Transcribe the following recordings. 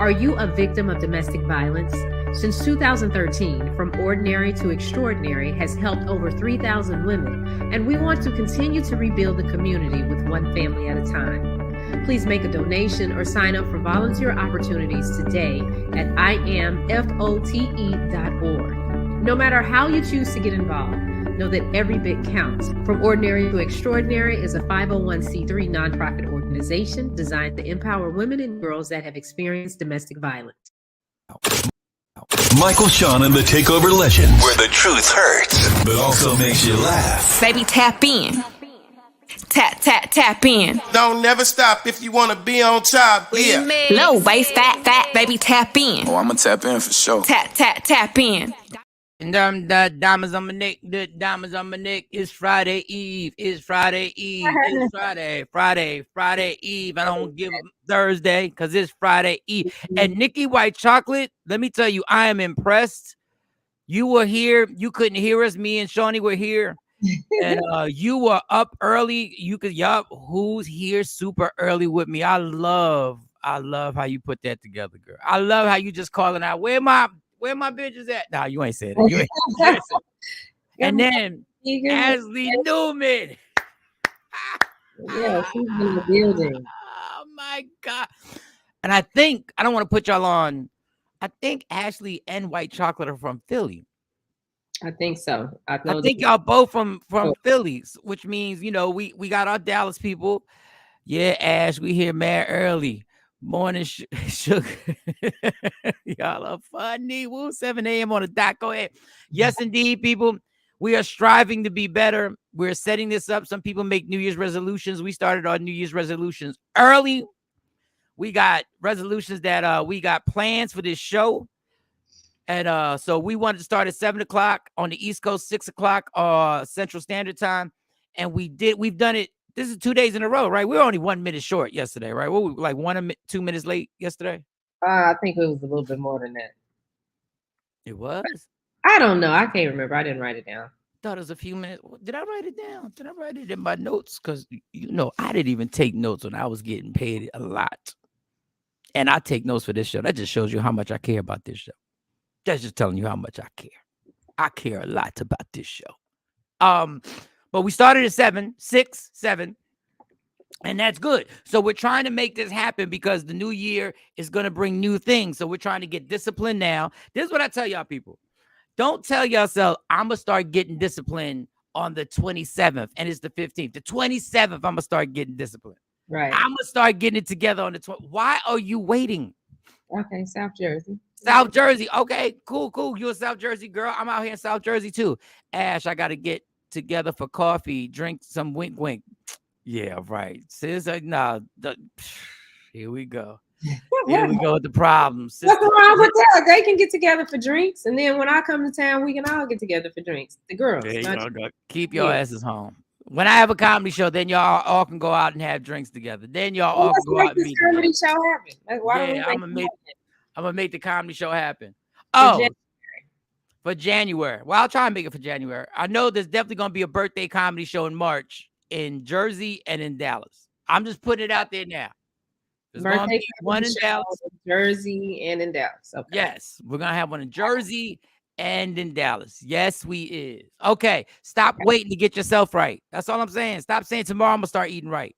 Are you a victim of domestic violence? Since 2013, From Ordinary to Extraordinary has helped over 3,000 women, and we want to continue to rebuild the community with one family at a time. Please make a donation or sign up for volunteer opportunities today at imfote.org. No matter how you choose to get involved, know that every bit counts. From Ordinary to Extraordinary is a 501c3 nonprofit organization designed to empower women and girls that have experienced domestic violence. Michael Shawn and the Takeover Legends, where the truth hurts, but also makes you laugh. Baby, tap in. Tap, tap, tap in. Don't never stop if you want to be on top. Yeah. Low waist, fat, baby, tap in. Oh, I'm going to tap in for sure. Tap, tap, tap in. And the diamonds on my neck, the diamonds on my neck. It's Friday Eve. It's Friday Eve. It's Friday Eve. I don't give a Thursday because it's Friday Eve. And Nikki White Chocolate, let me tell you, I am impressed. You were here. You couldn't hear us. Me and Shawnee were here. And you were up early. You could, yup, who's here super early with me? I love how you put that together, girl. I love how you just calling out, where my bitches at? Nah, you ain't said it. You ain't said it. And then Ashley Newman. Yeah, she's in the building. Oh my God. And I don't want to put y'all on. I think Ashley and White Chocolate are from Philly. I think so. I think y'all both from Philly, which means, we got our Dallas people. Yeah, Ash, we here mad early. Morning, sugar. Y'all are funny. Woo, 7 a.m. on the dot. Go ahead. Yes, indeed, people. We are striving to be better. We're setting this up. Some people make New Year's resolutions. We started our New Year's resolutions early. We got resolutions that we got plans for this show. And so we wanted to start at 7 o'clock on the East Coast, 6 o'clock Central Standard Time. And we've done it. This is 2 days in a row, right? We were only 1 minute short yesterday, right? What were we, like 2 minutes late yesterday? I think it was a little bit more than that. It was? I don't know. I can't remember. I didn't write it down. Thought it was a few minutes. Did I write it down? Did I write it in my notes? Because, I didn't even take notes when I was getting paid a lot. And I take notes for this show. That just shows you how much I care about this show. That's just telling you how much I care. I care a lot about this show. But we started at 7, and that's good. So we're trying to make this happen because the new year is going to bring new things. So we're trying to get disciplined now. This is what I tell y'all people. Don't tell yourself, I'm going to start getting disciplined on the 27th, and it's the 15th. The 27th, I'm going to start getting disciplined. Right. I'm going to start getting it together on the 20th. Why are you waiting? Okay, South Jersey. South Jersey. Okay, cool. You a South Jersey girl? I'm out here in South Jersey too. Ash, I got to get together for coffee, drink some wink. Yeah, right. Sis, here we go. Here we go with the problems. What's wrong with that? They can get together for drinks, and then when I come to town, we can all get together for drinks. The girls. Keep your asses home. When I have a comedy show, then y'all all can go out and have drinks together. Then y'all all can go out and meet. Comedy show happen. I'm gonna make the comedy show happen. Oh, for January. Well, I'll try and make it for January. I know there's definitely gonna be a birthday comedy show in March in Jersey and in Dallas. I'm just putting it out there now. There's gonna be one in Dallas, Jersey, and in Dallas. Okay. Yes, we're gonna have one in Jersey and in Dallas. Yes, we is. Okay, stop waiting to get yourself right. That's all I'm saying. Stop saying tomorrow I'm gonna start eating right.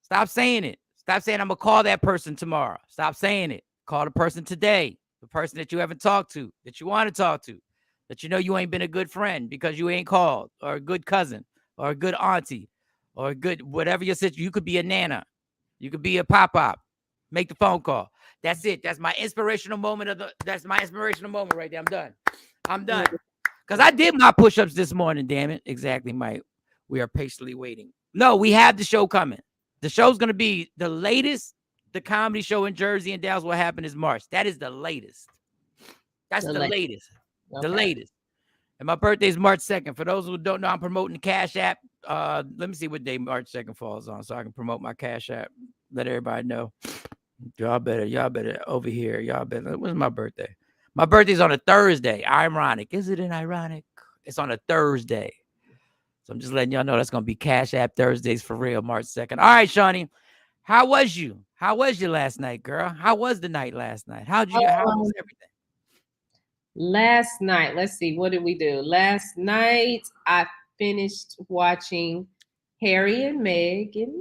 Stop saying it. Stop saying I'm gonna call that person tomorrow. Stop saying it. Call the person today. The person that you haven't talked to, that you want to talk to, that you ain't been a good friend because you ain't called, or a good cousin, or a good auntie, or a good whatever your situation. You could be a nana. You could be a pop-up. Make the phone call. That's it. That's my inspirational moment that's my inspirational moment right there. I'm done. Because I did my push-ups this morning, damn it. Exactly, Mike. We are patiently waiting. No, we have the show coming. The show's going to be the latest. The comedy show in Jersey and Dallas will happen is March. That is the latest. That's the latest. Okay. The latest. And my birthday is March 2nd. For those who don't know, I'm promoting the Cash App. Let me see what day March 2nd falls on so I can promote my Cash App. Let everybody know. Y'all better over here. When's my birthday? My birthday's on a Thursday. Ironic. Is it an ironic? It's on a Thursday. So I'm just letting y'all know that's going to be Cash App Thursdays for real, March 2nd. All right, Shawnee. How was you? How was your last night, girl? How was the night last night? How was everything? Last night, let's see, what did we do? Last night, I finished watching Harry and Meghan.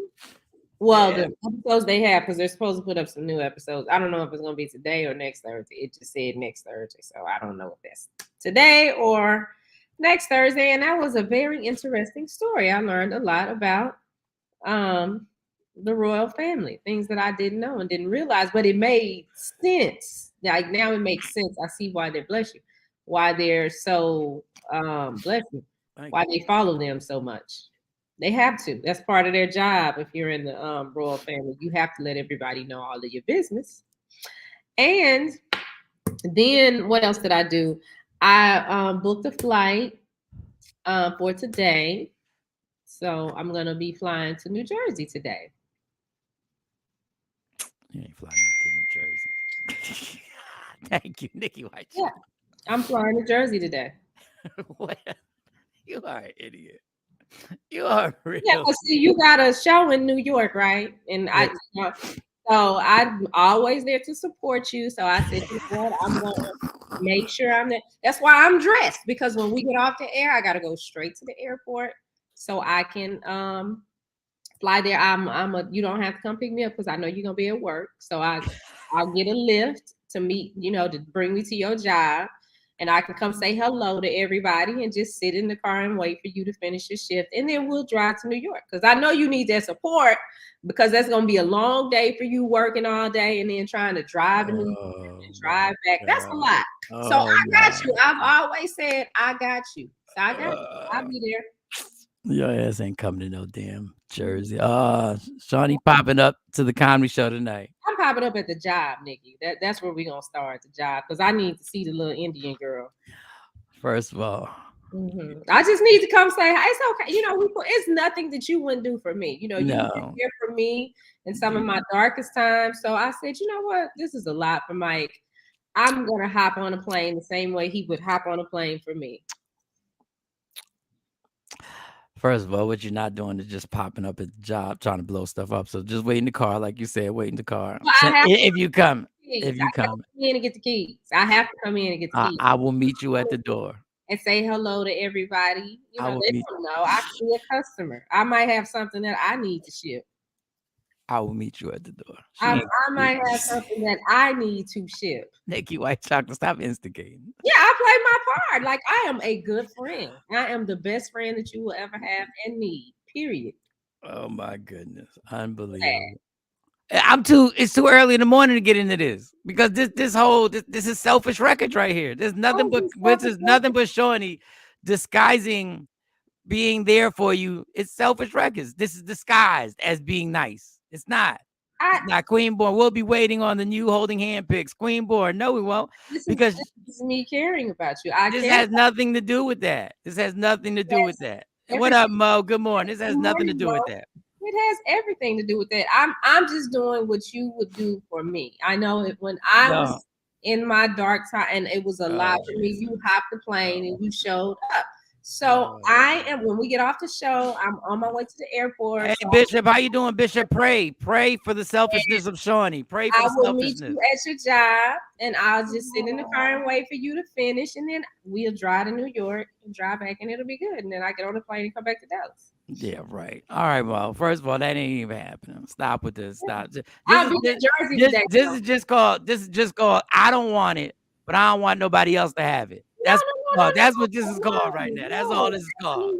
Well, the episodes they have, because they're supposed to put up some new episodes. I don't know if it's going to be today or next Thursday. It just said next Thursday, so I don't know if that's today or next Thursday. And that was a very interesting story. I learned a lot about the royal family, things that I didn't know and didn't realize, but it made sense. Like now it makes sense. I see why they're why they're so bless you, why they follow them so much. They have to. That's part of their job. If you're in the royal family, you have to let everybody know all of your business. And then what else did I do? I booked a flight for today. So I'm going to be flying to New Jersey today. You ain't flying no to New Jersey. Thank you, Nikki White. Yeah, I'm flying to Jersey today. Well, you are an idiot. You are real. Yeah, see, you got a show in New York, right? And so I'm always there to support you. So I said, you know what, I'm going to make sure I'm there. That's why I'm dressed, because when we get off the air, I got to go straight to the airport so I can fly there. You don't have to come pick me up because I know you're gonna be at work. So I'll get a lift to meet, to bring me to your job, and I can come say hello to everybody and just sit in the car and wait for you to finish your shift, and then we'll drive to New York because I know you need that support, because that's gonna be a long day for you working all day and then trying to drive and drive back. That's a lot. So I got you. I've always said I got you. So I got you. I'll be there. Your ass ain't coming to no damn Jersey. Shawnee popping up to the comedy show tonight. I'm popping up at the job, Nikki. That's where we're gonna start at the job, because I need to see the little Indian girl. First of all, I just need to come say hi. It's okay. It's nothing that you wouldn't do for me. You've been here for me in some of my darkest times. So I said, you know what? This is a lot for Mike. I'm gonna hop on a plane the same way he would hop on a plane for me. First of all, what you're not doing is just popping up at the job trying to blow stuff up. So just wait in the car, like you said, wait in the car. Well, if you come in and get the keys. I have to come in and get the keys. I will meet you at the door and say hello to everybody. They don't know. I can be a customer. I might have something that I need to ship. I will meet you at the door. I might have something that I need to ship. Nikki White Chocolate, stop instigating. Yeah, I play my part. Like, I am a good friend. I am the best friend that you will ever have and need. Period. Oh my goodness, unbelievable. It's too early in the morning to get into this, because this is selfish records right here. There's nothing but Shawnee disguising being there for you. It's selfish records. This is disguised as being nice. It's not. It's not Queenborn. We'll be waiting on the new holding hand pics. Queenborn. No, we won't. This is me caring about you. This has nothing to do with that. What up, Mo? Good morning. This has nothing to do with that. It has everything to do with that. I'm just doing what you would do for me. I know it when I was in my dark time and it was a lot for me. You hopped the plane and you showed up. So when we get off the show, I'm on my way to the airport. Hey, Bishop, how you doing, Bishop? Pray for the selfishness of Shawnee. Pray for the selfishness. I will meet you at your job, and I'll just sit in the car and wait for you to finish, and then we'll drive to New York and drive back, and it'll be good. And then I get on the plane and come back to Dallas. Yeah, right. All right, well, first of all, that ain't even happening. Stop with this. Stop. I'll be in Jersey today. This is just called. I don't want it, but I don't want nobody else to have it. That's what this is called right now. That's all this is called.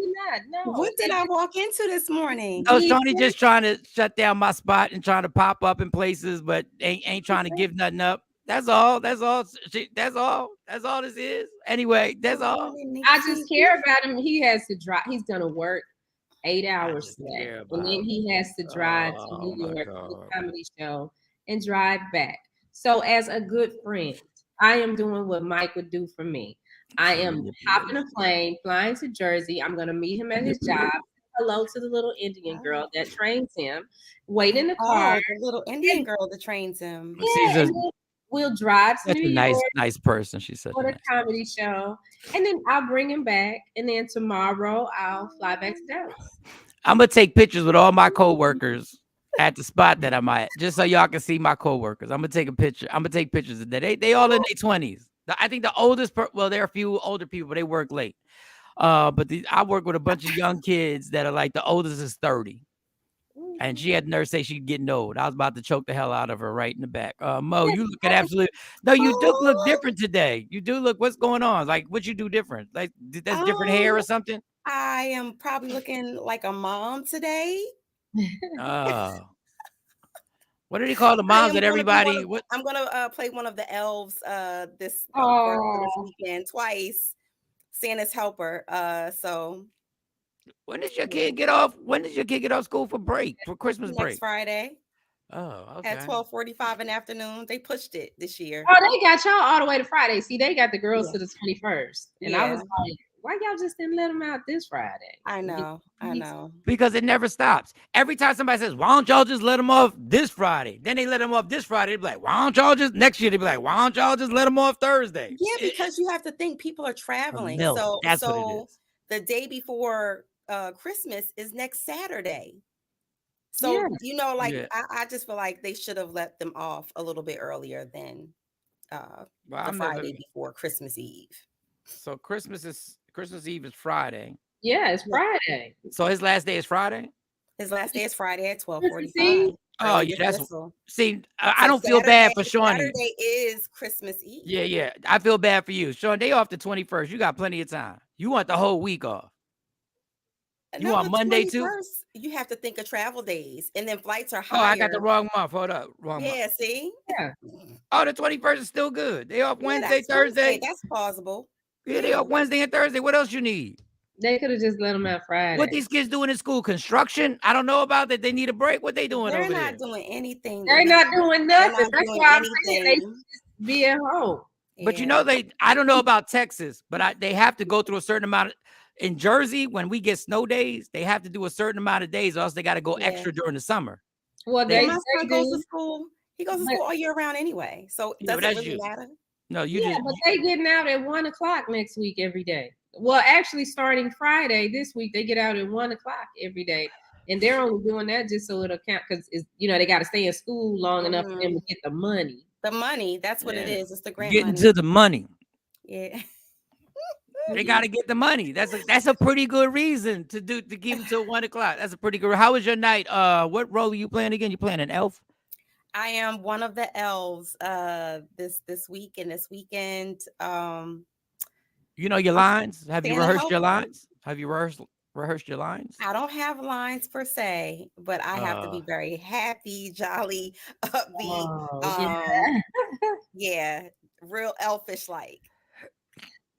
What did I walk into this morning? Oh, Shawnee just trying to shut down my spot and trying to pop up in places, but ain't trying to give nothing up. That's all. That's all this is. Anyway, that's all. I just care about him. He has to drive. He's gonna work 8 hours today, and then he has to drive to New York for the comedy show and drive back. So, as a good friend, I am doing what Mike would do for me. I am hopping a plane, flying to Jersey. I'm going to meet him at his job. Hello to the little Indian girl that trains him. Wait in the car. The little Indian girl that trains him. Yeah, we'll drive to New York. Nice person. She said for the comedy show, and then I'll bring him back. And then tomorrow I'll fly back to Dallas. I'm gonna take pictures with all my coworkers at the spot that I'm at, just so y'all can see my coworkers. I'm gonna take a picture. I'm gonna take pictures of that. They all in their 20s. I think the oldest, well, there are a few older people, but they work late. But I work with a bunch of young kids that are like the oldest is 30. And she had the nerve say she's getting old. I was about to choke the hell out of her right in the back. Mo, you look at absolutely no. You do look different today. You do look. What's going on? Like, what you do different? Like, that's different hair or something? I am probably looking like a mom today. Oh, what do they call the moms that everybody? What? I'm gonna play one of the elves this weekend twice. Santa's helper. So when does your kid get off? When does your kid get off school for Christmas break? Next Friday. Oh, okay. At 12:45 in the afternoon. They pushed it this year. Oh, they got y'all all the way to Friday. See, they got the girls to the 21st. And I was like, why y'all just didn't let them out this Friday? I know. Because it never stops. Every time somebody says, why don't y'all just let them off this Friday? Then they let them off this Friday. They be like, why don't y'all just next year? They be like, why don't y'all just let them off Thursday? Yeah, because you have to think people are traveling. So that's what it is. The day before Christmas is next Saturday. So, I just feel like they should have let them off a little bit earlier than the Friday before Christmas Eve. So Christmas Eve is Friday. Yeah, it's Friday. So his last day is Friday? His last day is Friday at 12:45. Oh, yeah, that's see, I don't feel bad for Shawn. Saturday is Christmas Eve. Yeah. I feel bad for you. Shawn, they off the 21st. You got plenty of time. You want the whole week off. You want Monday too? You have to think of travel days, and then flights are higher. Oh, I got the wrong month. Hold up. Wrong month. See? Yeah. Oh, the 21st is still good. They off Wednesday, Thursday. That's plausible. Yeah, they off Wednesday and Thursday. What else you need? They could have just let them out Friday. What these kids doing in school? Construction? I don't know about that. They need a break. What they doing over there? They're not doing anything. They're not doing nothing. That's why I'm saying they just be at home. But I don't know about Texas, but they have to go through a certain amount in Jersey, when we get snow days, they have to do a certain amount of days, or else they got to go extra during the summer. Well, my son goes to school. He goes to school all year round anyway, so it doesn't really matter. No, but they getting out at 1:00 next week every day. Well, actually, starting Friday this week, they get out at 1:00 every day, and they're only doing that just so it'll count because they got to stay in school long enough for them to get the money. The money, that's what it is. It's the grant getting to the money. Yeah. They got to get the money. That's a pretty good reason to keep them till 1:00. That's a pretty good. How was your night? What role are you playing again? You playing an elf? I am one of the elves. This week and this weekend. You know your lines. Have you rehearsed your lines? Have you rehearsed your lines? I don't have lines per se, but I have to be very happy, jolly, upbeat. Yeah, real elfish like.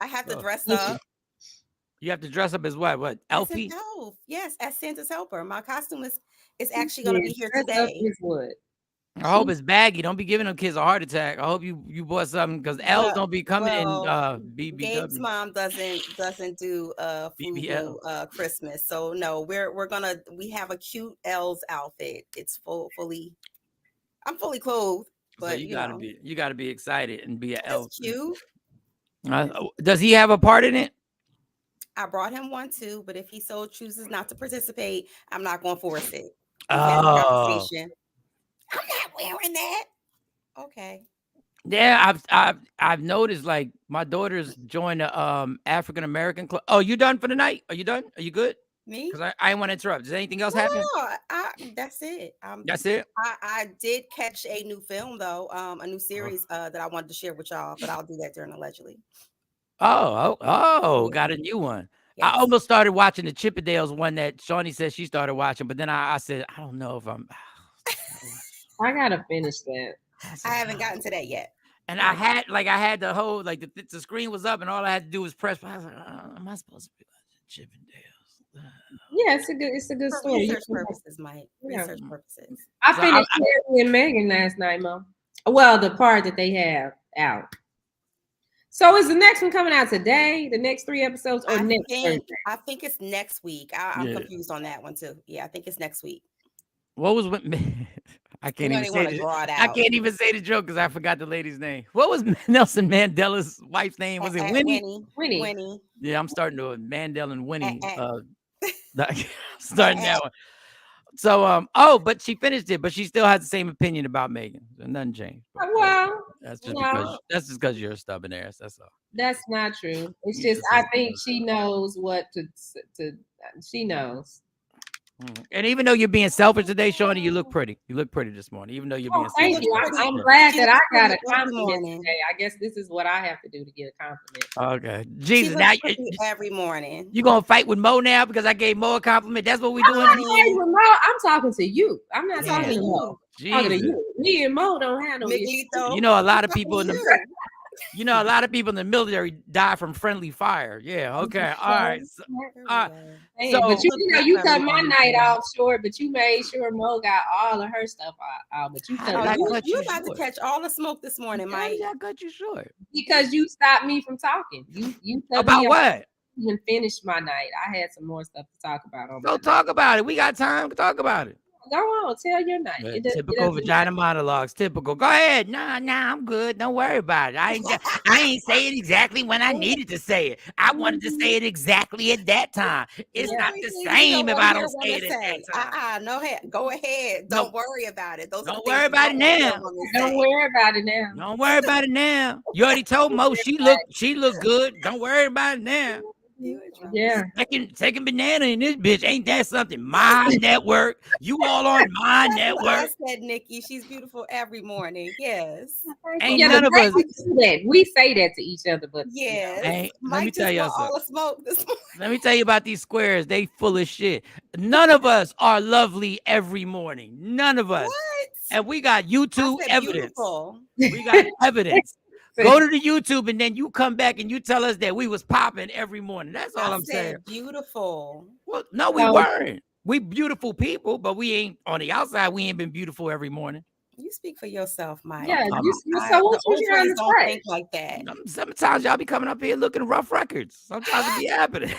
I have to dress up. You have to dress up as what? What? Elfie? As an elf. Yes, as Santa's helper. My costume is actually going to be here today. I hope it's baggy. Don't be giving them kids a heart attack. I hope you bought something because elves don't be coming in BBW. Gabe's mom doesn't do FUBU Christmas. So no, we have a cute elves outfit. It's I'm fully clothed. But so you gotta be excited and be an elf. Cute. Does he have a part in it? I brought him one too, but if he so chooses not to participate, I'm not going to force it. I'm not wearing that. Okay. Yeah, I've noticed like my daughters joined the African American club. Oh, you done for the night? Are you done? Are you good? Me? Because I didn't want to interrupt. Does anything else happen? No, that's it. That's it. I did catch a new film though, a new series that I wanted to share with y'all, but I'll do that during allegedly. Got a new one. Yes. I almost started watching the Chippendales one that Shawnee said she started watching, but then I said I don't know if I'm. I gotta finish that. I haven't gotten to that yet. And I had the whole the screen was up and all I had to do was press. I was like, am I supposed to be watching Chippendales? Yeah, it's a good story. Research purposes, Mike. Research purposes. I finished Harry and Meghan last night, Mo. Well, the part that they have out. So is the next one coming out today? The next 3 episodes or next Thursday? I think it's next week. I'm confused on that one too. Yeah, I think it's next week. What was with me? I can't even say the joke because I forgot the lady's name. What was Nelson Mandela's wife's name? Was it Winnie? Winnie. Yeah, I'm starting to Mandela and Winnie. Starting that one. So but she finished it, but she still has the same opinion about Megan. So nothing changed. Well, That's just no, because you're a stubborn ass. That's all. that's not true. It's just I think she knows what to. She knows. And even though you're being selfish today, Shawnee, you look pretty. You look pretty this morning, even though you're being selfish. Thank you. I'm glad that I got a compliment today. I guess this is what I have to do to get a compliment. Okay. Jesus, now every morning. You gonna fight with Mo now because I gave Mo a compliment? That's what we doing. I'm talking to you. I'm not talking to Mo. I'm talking to you. Me and Mo don't have no issue. You know, a lot of people in the a lot of people in the military die from friendly fire. Yeah. Okay. All right. So, but you cut my night off short, but you made sure Mo got all of her stuff out. But you you about to catch all the smoke this morning, Mike. I cut you short because you stopped me from talking. You about what? Even finished my night. I had some more stuff to talk about. So talk about it. We got time to talk about it. Go on, tell your night. Typical vagina monologues. Typical. Go ahead. Nah, I'm good. Don't worry about it. I ain't say it exactly when I needed to say it. I wanted to say it exactly at that time. It's not the same if I don't say it at that time. No, go ahead. Don't worry about it. Don't worry about it now. Don't worry about it now. Don't worry about it now. You already told Mo she look good. Don't worry about it now. Yeah, taking banana in this bitch, ain't that something? My network, you all on my network. I said, Nikki, she's beautiful every morning. Yes, ain't none of us. We say that to each other, but yes. Let me tell you something. Smoke this morning. Let me tell you about these squares. They full of shit. None of us are lovely every morning. None of us. What? And we got YouTube evidence. Beautiful. We got evidence. Go to the YouTube and then you come back and you tell us that we was popping every morning. That's all I'm saying. Beautiful. Well, no, we weren't. We beautiful people, but we ain't on the outside. We ain't been beautiful every morning. You speak for yourself, Mike. Yeah, so what you trying to say? Think like that. Sometimes y'all be coming up here looking rough records. Sometimes it be happening.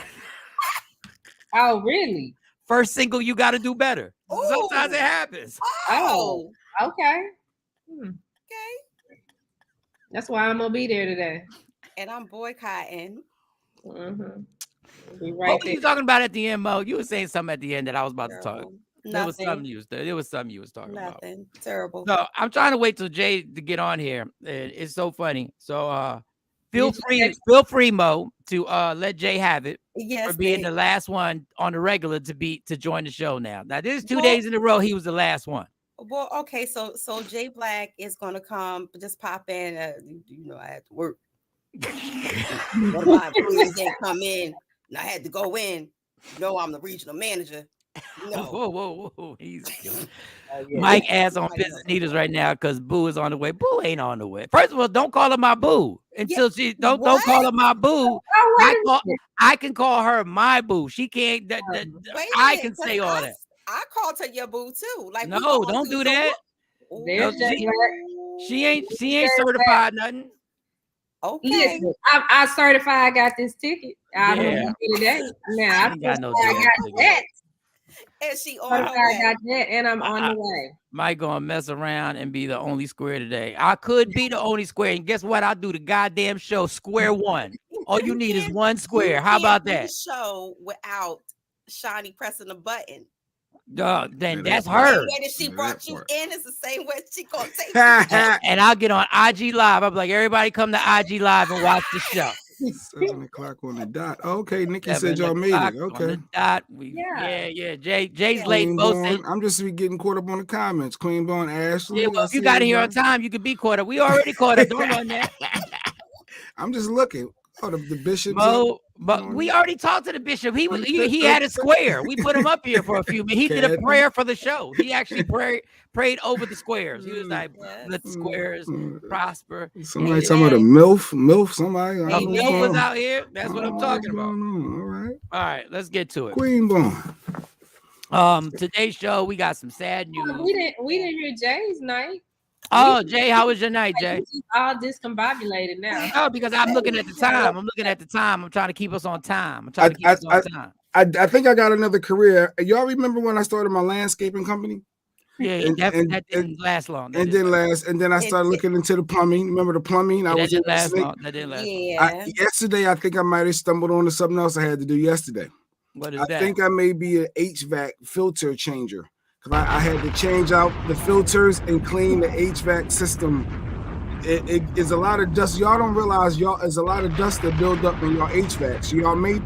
Oh, really? First single, you got to do better. Ooh. Sometimes it happens. Oh, okay. Okay. That's why I'm gonna be there today. And I'm boycotting. Be what were you talking about at the end, Mo? You were saying something at the end that I was about to talk. There was something you was talking about. Nothing. Terrible. So I'm trying to wait till Jay to get on here. It's so funny. So feel free, Mo, to let Jay have it. Yes, for being the last one on the regular to join the show now. Now this is 2 days in a row he was the last one. Well, okay, so Jay Black is gonna come, just pop in. I had to work. One of my employees didn't come in, and I had to go in. I'm the regional manager. No. Whoa. Mike ass on pins and needles right now because Boo is on the way. Boo ain't on the way. First of all, don't call her my boo until she don't call her my boo. I can call her my boo. She can't. I can say all that. I called her your boo too. Like, no, don't do that. No, she ain't certified nothing. Okay. Listen, I certified. I got this ticket. I'm gonna get today. Now I got that. And she on her way. I got that, and I'm on the way. Mike gonna mess around and be the only square today. I could be the only square, and guess what? I'll do the goddamn show square one. All you need is one square. How about that? Show without Shawnee pressing the button. Then that's her. The way that she brought you in is the same way she gonna take you. And I'll get on IG Live. I'll be like, everybody come to IG Live and watch the show. 7 o'clock on the dot. Okay, Nikki said y'all made it. Okay. On the dot. Yeah. Jay's late. I'm just getting caught up on the comments. Queen Bone, Ashley. Yeah, well, if you got here on time, you could be caught up. We already caught up. Don't run that. I'm just looking. Oh, the bishop. But we already talked to the bishop. He had a square. We put him up here for a few minutes. He did a prayer for the show. He actually prayed over the squares. He was like, let the squares prosper. Somebody talking about a MILF. Somebody. MILF was out here. That's what I'm talking about. All right, let's get to it. Queen Bone. Today's show, we got some sad news. We didn't hear Jay's night. Oh, Jay, how was your night, Jay? All discombobulated now. Oh, because I'm looking at the time. I'm trying to keep us on time. I think I got another career. Y'all remember when I started my landscaping company? Yeah, that didn't last long. And then I started looking into the plumbing. Remember the plumbing? That didn't last long. Yesterday, I think I might have stumbled onto something else I had to do yesterday. What is that? I think I may be an HVAC filter changer. because I had to change out the filters and clean the HVAC system. It is a lot of dust. Y'all don't realize there's a lot of dust that build up in your HVAC. So y'all made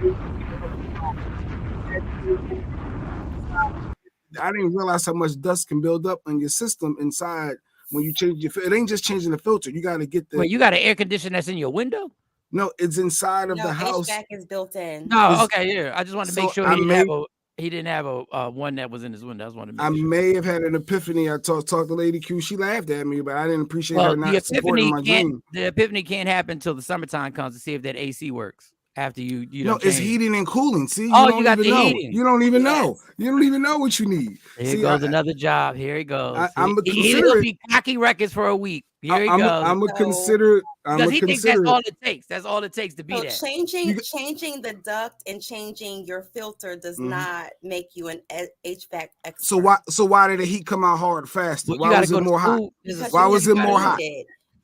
I didn't realize how much dust can build up in your system inside when you change your. It ain't just changing the filter. You got to get the. Wait, you got an air conditioner that's in your window? No, it's inside of the house. HVAC is built in. No, okay, yeah. I just wanted to make sure he didn't have a one that was in his window. I just wanted to make sure. May have had an epiphany. I talked to Lady Q. She laughed at me, but I didn't appreciate her not supporting my dream. The epiphany can't happen until the summertime comes to see if that AC works. After you no, it's heating and cooling. See, you got the heating. You don't even know. You don't even know what you need. Here goes another job. Here he goes. He'll be cocky records for a week. Here he goes. I'm gonna consider because he thinks that's all it takes. That's all it takes to be that. Changing the duct and changing your filter does not make you an HVAC expert. So why did the heat come out hard faster? Well, why was it more hot? Why was it more hot?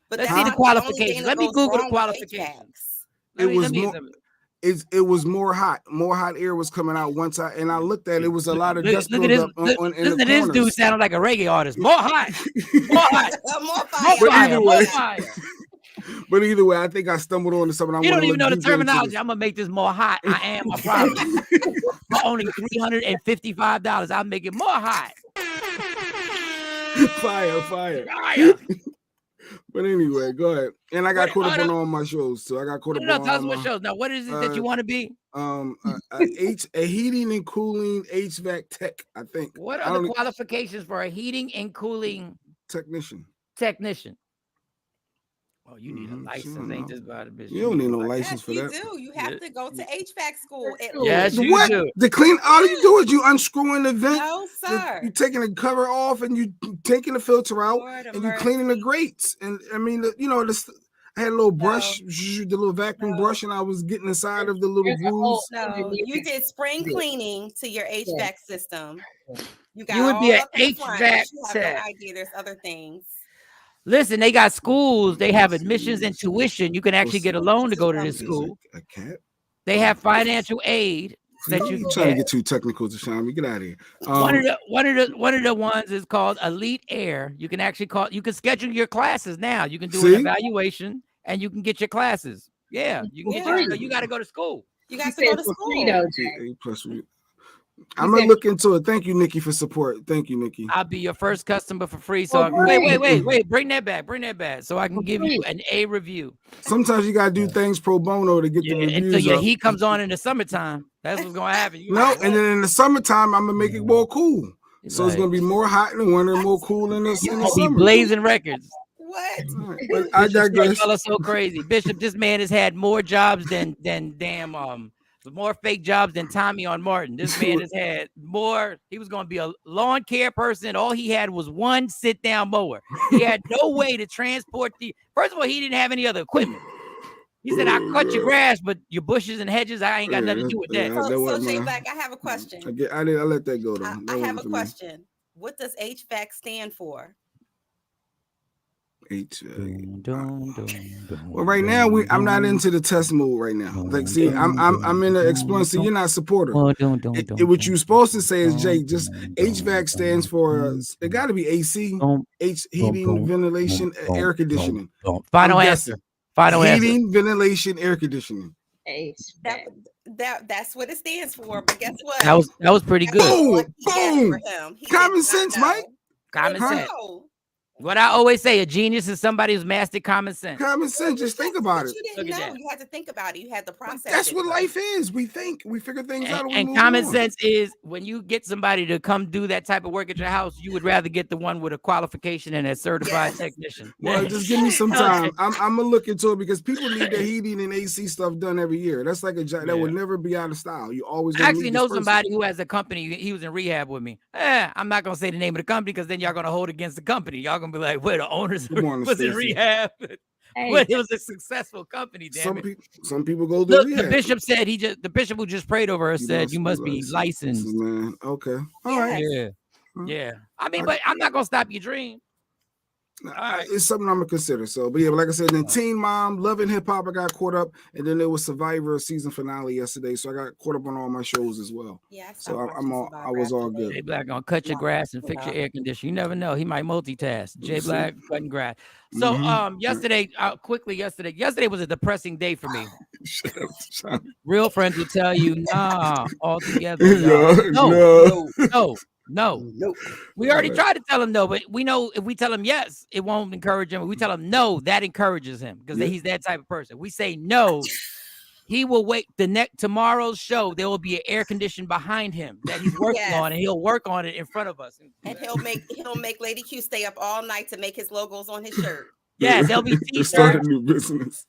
But let's see the qualifications. Let me Google the qualifications. It was more hot. More hot air was coming out once I looked at it. It was a lot of dust buildup in the corners. This dude sounded like a reggae artist. More hot. More hot. More fire. But either way, I think I stumbled onto something. You don't even know the terminology. I'm gonna make this more hot. I am a problem. For only $355, I'll make it more hot. Fire. But anyway, go ahead. And I got caught up on all my shows, so I got caught up on tell us what shows. Now, what is it that you want to be? A heating and cooling HVAC tech, I think. What are the qualifications for a heating and cooling technician? Oh, you need a license, ain't just about a bitch. You don't need no license for that. You do. You have to go to HVAC school. Yes, you do. The clean. All you do is you unscrewing the vent. No, sir. You taking the cover off and you taking the filter out and you cleaning the grates. And I mean, I had a little brush, the little vacuum brush, and I was getting inside of the little grooves. No, you did spring cleaning to your HVAC system. You would be an HVAC tech. You have no idea. There's other things. Listen, they got schools. They have admissions and tuition. You can actually get a loan to go to this school. A cat. They have financial aid that you can trying to get too technical to Shawn. We get out of here. One of the ones is called Elite Air. You can actually you can schedule your classes now. You can do an evaluation and you can get your classes. Yeah, you can get you got to go to school. You got to go to school. I'm gonna look into it. Thank you, Nikki, for support. Thank you, Nikki. I'll be your first customer for free. So wait, bring that back, so I can give you an A review. Sometimes you gotta do things pro bono to get the reviews. Until your heat comes on in the summertime. That's what's gonna happen. And then in the summertime, I'm gonna make it more cool. So it's gonna be more hot in the winter, more cool in the summer. Be blazing records. What? But I digress. So crazy, Bishop. This man has had more jobs than damn more fake jobs than Tommy on Martin. This man has had more. He was going to be a lawn care person. All he had was one sit-down mower. He had no way to transport first of all, he didn't have any other equipment. He said, I cut your grass, but your bushes and hedges, I ain't got nothing to do with that. So Jay Black, I have a question. I let that go, though. I have a question. What does HVAC stand for? Well, right now I'm not into the test mode right now. Like, see, I'm in the exploring. See, you're not a supporter. What you're supposed to say is, Jay, just HVAC stands for it got to be AC, heating, ventilation, air conditioning. Final answer. Heating, ventilation, air conditioning. That's what it stands for. But guess what? That was pretty good. Boom. Common sense, Mike. Common sense. What I always say, a genius is somebody who's mastered common sense. Common sense, just think about it. You didn't know. You had to think about it. You had to process. That's what life is. We think, we figure things out. And common sense is when you get somebody to come do that type of work at your house, you would rather get the one with a qualification and a certified technician. Well, just give me some time. I'm gonna look into it because people need their heating and AC stuff done every year. That's like a job that would never be out of style. You always actually know somebody who has a company. He was in rehab with me. I'm not gonna say the name of the company because then y'all gonna hold against the company. Y'all gonna be like, wait, the owner was in rehab. But it was a successful company. Some people go through rehab. The bishop said the bishop who just prayed over her said you must be licensed. Man, okay, all right, yeah. I mean, but I'm not gonna stop your dream. It's something I'm gonna consider. So, but yeah, like I said, then Teen Mom, Loving Hip Hop, I got caught up, and then there was Survivor season finale yesterday, so I got caught up on all my shows as well. Yeah, so I was all good. Jay Black gonna cut your grass and fix your air conditioner. You never know, he might multitask. Jay Black cutting grass. So yesterday, yesterday was a depressing day for me. Shut up. Real friends will tell you, nah, altogether. No. We already tried to tell him no, but we know if we tell him yes, it won't encourage him. If we tell him no, that encourages him because he's that type of person. We say no, he will wait. Tomorrow's show, there will be an air condition behind him that he's working on, and he'll work on it in front of us. And he'll make Lady Q stay up all night to make his logos on his shirt. Yes, there'll be t-shirts. Start a new business.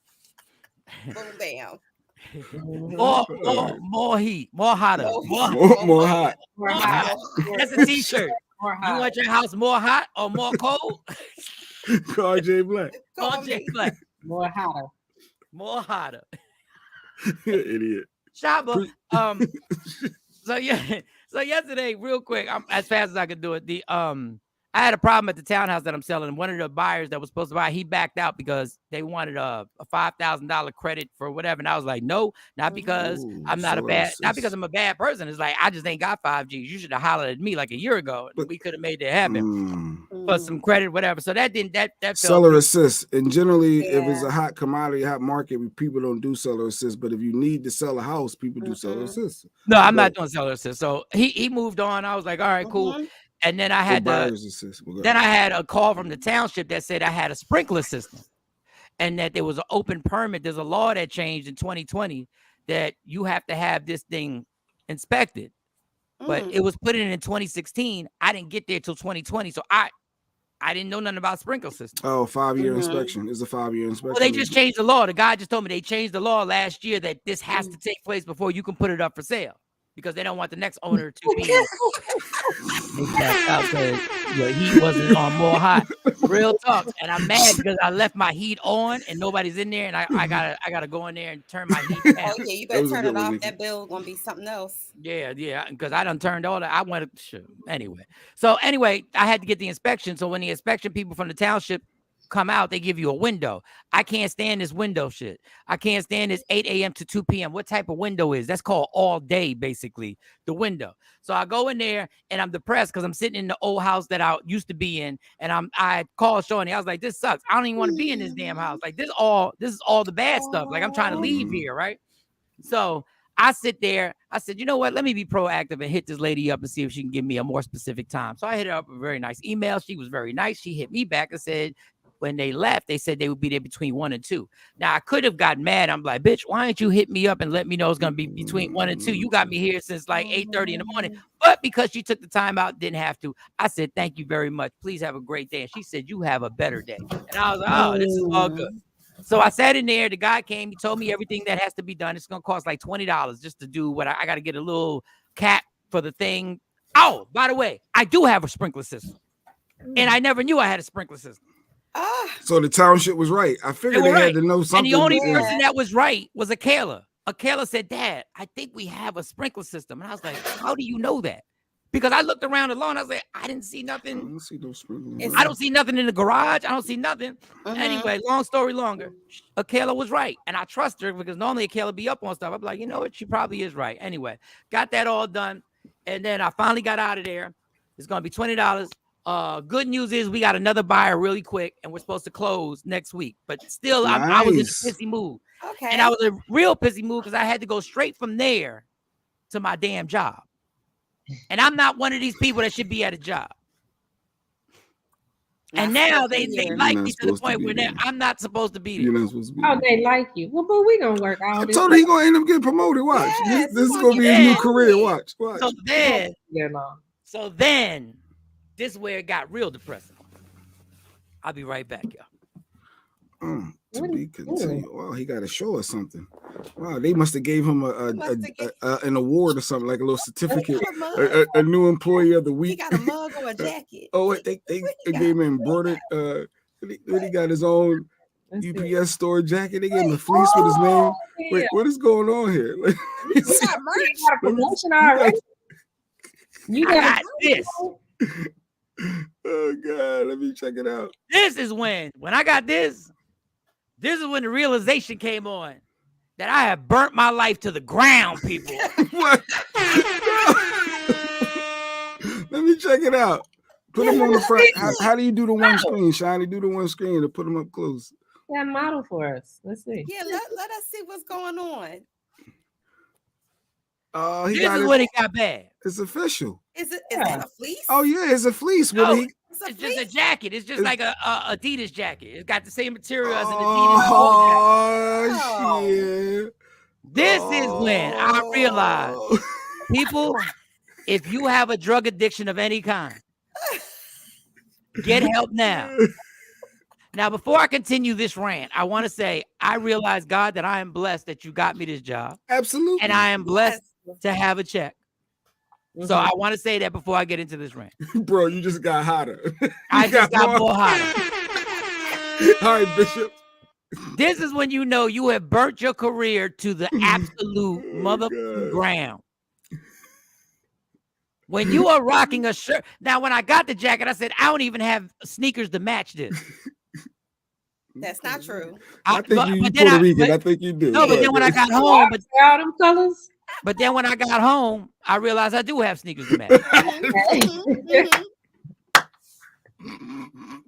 Boom, bam. More heat, more hotter, more hot. That's a t-shirt. You want your house more hot or more cold? Call Jay Black. More hotter. Idiot. Shaba. So yesterday, real quick, I'm as fast as I could do it. I had a problem at the townhouse that I'm selling. One of the buyers that was supposed to buy, he backed out because they wanted a $5,000 credit for whatever. And I was like, no, not because not because I'm a bad person. It's like, I just ain't got 5Gs. You should have hollered at me like a year ago. And we could have made that happen for some credit, whatever. So that didn't, that seller assist. And generally, if it's a hot commodity, hot market, people don't do seller assist. But if you need to sell a house, people do seller assist. No, I'm not doing seller assist. So he moved on. I was like, all right, cool. And then I had a call from the township that said I had a sprinkler system and that there was an open permit. There's a law that changed in 2020 that you have to have this thing inspected. But it was put in 2016. I didn't get there till 2020. So I didn't know nothing about sprinkler system. Oh, 5-year inspection. It's a 5-year inspection. Well, they just changed the law. The guy just told me they changed the law last year that this has to take place before you can put it up for sale. Because they don't want the next owner to be out because your heat wasn't on more hot. Real talk. And I'm mad because I left my heat on and nobody's in there, and I gotta go in there and turn my heat down. Oh yeah, you better turn it off. That bill gonna be something else. Yeah, because I done turned all that. I went anyway. So anyway, I had to get the inspection. So when the inspection people from the township come out, they give you a window. I can't stand this window shit. I can't stand this 8 a.m. to 2 p.m. What type of window is that's called all day, basically, the window. So I go in there and I'm depressed because I'm sitting in the old house that I used to be in, and I called Shawnee. I was like, this sucks. I don't even want to be in this damn house. Like this is all the bad stuff. Like I'm trying to leave here, right? So I sit there. I said, you know what? Let me be proactive and hit this lady up and see if she can give me a more specific time. So I hit her up a very nice email. She was very nice. She hit me back and said, when they left, they said they would be there between 1 and 2. Now I could have gotten mad. I'm like, bitch, why didn't you hit me up and let me know it's gonna be between 1 and 2? You got me here since like 8:30 in the morning. But because she took the time out, didn't have to. I said, thank you very much. Please have a great day. And she said, you have a better day. And I was like, oh, this is all good. So I sat in there. The guy came. He told me everything that has to be done. It's gonna cost like $20 just to do what I got to get a little cap for the thing. Oh, by the way, I do have a sprinkler system, and I never knew I had a sprinkler system. So the township was right. I figured they had to know something. And the only person that was right was Akela. Akela said, Dad, I think we have a sprinkler system. And I was like, how do you know that? Because I looked around the lawn. I was like, I didn't see nothing. I don't see no sprinklers. I don't see nothing in the garage. I don't see nothing. Anyway, long story longer. Akela was right. And I trust her because normally Akela be up on stuff. I'm like, you know what? She probably is right. Anyway, got that all done. And then I finally got out of there. It's going to be $20. Good news is we got another buyer really quick, and we're supposed to close next week. But still, nice. I was in a pissy mood. Okay. And I was a real pissy mood because I had to go straight from there to my damn job. And I'm not one of these people that should be at a job. And now they like me to the point where I'm not supposed to be there. You're not supposed to be there. Oh, they like you. Well, but we gonna work out. I told her he gonna end up getting promoted. Watch. This is gonna be his new career. Watch. So then this is where it got real depressing. I'll be right back, y'all. To be continued. Wow, he got a show or something. Wow, they must have gave him an award or something, like a little certificate. A new employee of the week. He got a mug or a jacket. They gave him embroidered. He got his own UPS store jacket. They gave him a fleece with his name. Wait, what is going on here? Like, you got merch. You got a promotion already. You got this. Oh God, let me check it out. This is when I got this is when the realization came on that I have burnt my life to the ground, people. What? Let me check it out. Put them on the front. How do you do the one screen, Shiny? Do the one screen to put them up close. Yeah, model for us. Let's see. Yeah, let us see what's going on. This is when it got bad. It's official. Is that a fleece? Oh yeah, it's a fleece. No, it's just a jacket. It's just like a Adidas jacket. It's got the same material as an Adidas. Oh shit! This is when I realized, people, if you have a drug addiction of any kind, get help now. Now, before I continue this rant, I want to say I realize, God, that I am blessed that you got me this job. Absolutely. And I am blessed to have a check. So I want to say that before I get into this rant. Bro, you just got hotter. I just got more hotter. All right, Bishop. This is when you know you have burnt your career to the absolute motherfucking ground. When you are rocking a shirt. Now, when I got the jacket, I said, I don't even have sneakers to match this. That's not true. I think you Puerto Rican. I think you do. No, but then when I got home, all them colors. But then when I got home, I realized I do have sneakers to match.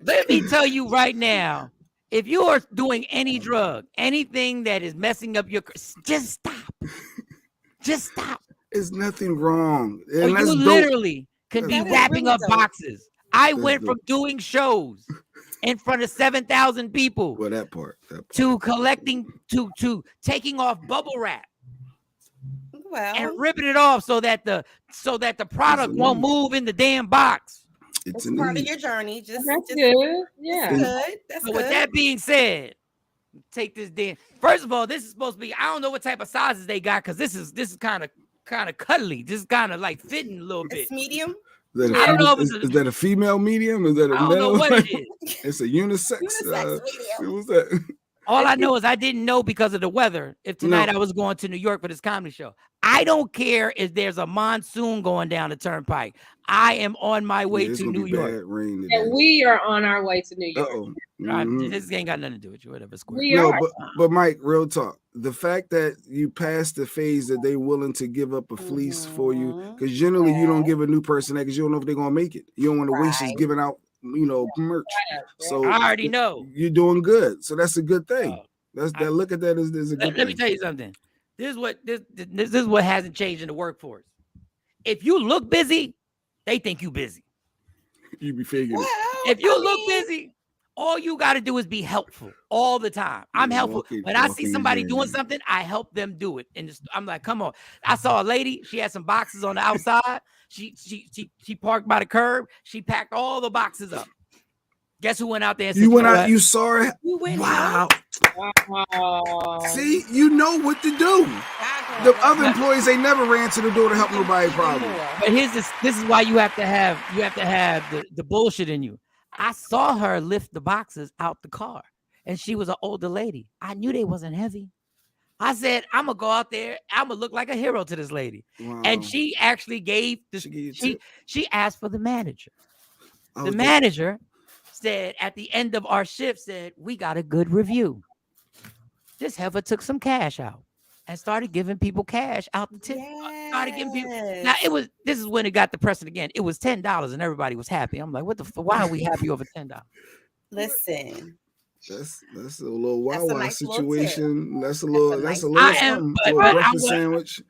Let me tell you right now, if you are doing any drug, anything that is messing up your, just stop. Just stop. There's nothing wrong. Or you literally can be wrapping up boxes. I went from doing shows in front of 7,000 people. Well, that part. To collecting, to taking off bubble wrap. And ripping it off so that the product won't move in the damn box. It's part of your journey. That's good. Yeah. Good. That's so good. With that being said, take this damn. First of all, this is supposed to be. I don't know what type of sizes they got because this is kind of cuddly. This is kind of like fitting a little bit. It's medium. I don't know. Is that a female medium? Is that a I don't male? know what it is. It's a unisex. Medium. What's that? All I know is I didn't know because of the weather if tonight I was going to New York for this comedy show. I don't care if there's a monsoon going down the turnpike. I am on my way to New York. And we are on our way to New York. This ain't got nothing to do with you. Whatever. But Mike, real talk. The fact that you passed the phase that they willing to give up a fleece for you, because generally you don't give a new person that because you don't know if they're gonna make it. You don't want to waste just giving out merch. So I already know you're doing good. So that's a good thing. Look at that as a good thing. Let me tell you something. This is what hasn't changed in the workforce. If you look busy, they think you busy. You be figuring. Well, if you look busy, all you got to do is be helpful all the time. I'm helpful. When I see somebody doing something, I help them do it. And I'm like, come on. I saw a lady. She had some boxes on the outside. She parked by the curb. She packed all the boxes up. Guess who went out there? And you went out. You saw it. Wow. See, you know what to do. The other employees, they never ran to the door to help nobody. Problem. But this is why you have to have the bullshit in you. I saw her lift the boxes out the car, and she was an older lady. I knew they wasn't heavy. I said, I'm gonna go out there. I'm gonna look like a hero to this lady. Wow. And she actually gave she asked for the manager. The manager said at the end of our shift said, we got a good review. This heifer took some cash out and started giving people cash out the tip. Started giving people. Now this is when it got depressing again. It was $10 and everybody was happy. I'm like, why are we happy over $10? Listen. That's a little wild nice situation. That's a little sandwich.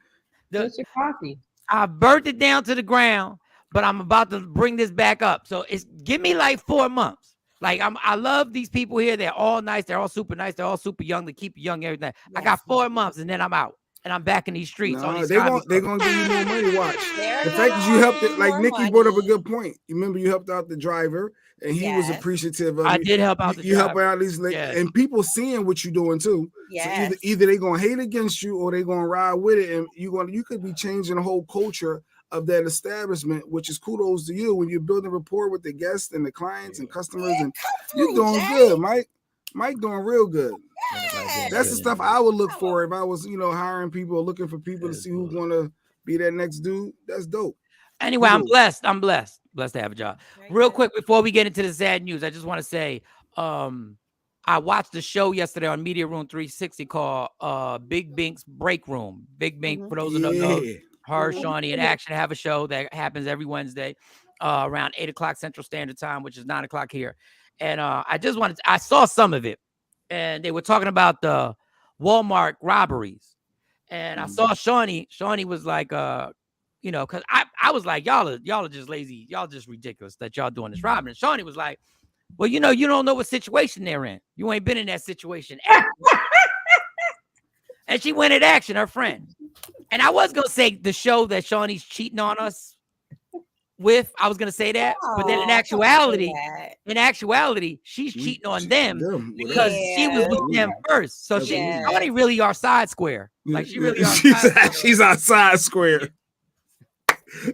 What's your coffee? I burnt it down to the ground, but I'm about to bring this back up. So give me like 4 months. Like I love these people here. They're all nice. They're all super nice. They're all super young. They keep you young, everything. Yes. I got 4 months and then I'm out. And I'm back in these streets. They're gonna give you more money. Watch. The fact that you helped it, like Nikki brought up a good point. You remember you helped out the driver, and he was appreciative of it. I did help out the driver. You help out these, and people seeing what you're doing too. Yes. So either they're gonna hate against you or they're gonna ride with it, and you could be changing the whole culture of that establishment, which is kudos to you when you're building rapport with the guests and the clients and customers, and you're doing good, Mike. Mike doing real good. Yes. That's the stuff I would look for if I was, hiring people or looking for people to see who's going to be that next dude. That's dope. Anyway, I'm blessed. I'm blessed to have a job. Real quick, before we get into the sad news, I just want to say, I watched the show yesterday on Media Room 360 called Big Bink's Break Room. Big Bink, for those who don't know, her, Shawnee, and Action have a show that happens every Wednesday around 8 o'clock Central Standard Time, which is 9 o'clock here. And I saw some of it, and they were talking about the Walmart robberies. And I saw Shawnee was like, because I was like, y'all are just lazy. Y'all just ridiculous that y'all doing this robbing. And Shawnee was like, well, you don't know what situation they're in. You ain't been in that situation. And she went at Action, her friend. And I was going to say the show that Shawnee's cheating on us with, I was going to say that. But then in actuality, she's cheating on them because she was with them first. So Shawnee really our side square. Like she really she's our side square.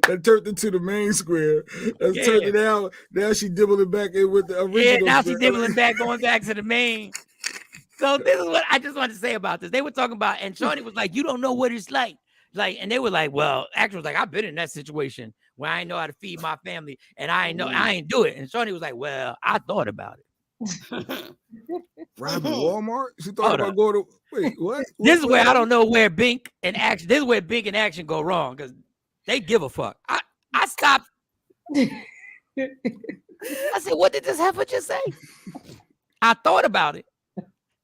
That turned into the main square. That's turned it out. Now she dibbling back in with the original. Yeah, now she's dibbling back, going back to the main. So this is what I just wanted to say about this. They were talking about, and Shawnee was like, you don't know what it's like. And they were like, well, Action was like, I've been in that situation where I ain't know how to feed my family, and I ain't do it. And Shawnee was like, well, I thought about it. Robbing Walmart? She thought about going to, wait, what? This is where I don't know where Bink and Action, this is where Bink and Action go wrong, because they give a fuck. I stopped. I said, what did this heifer just say? I thought about it.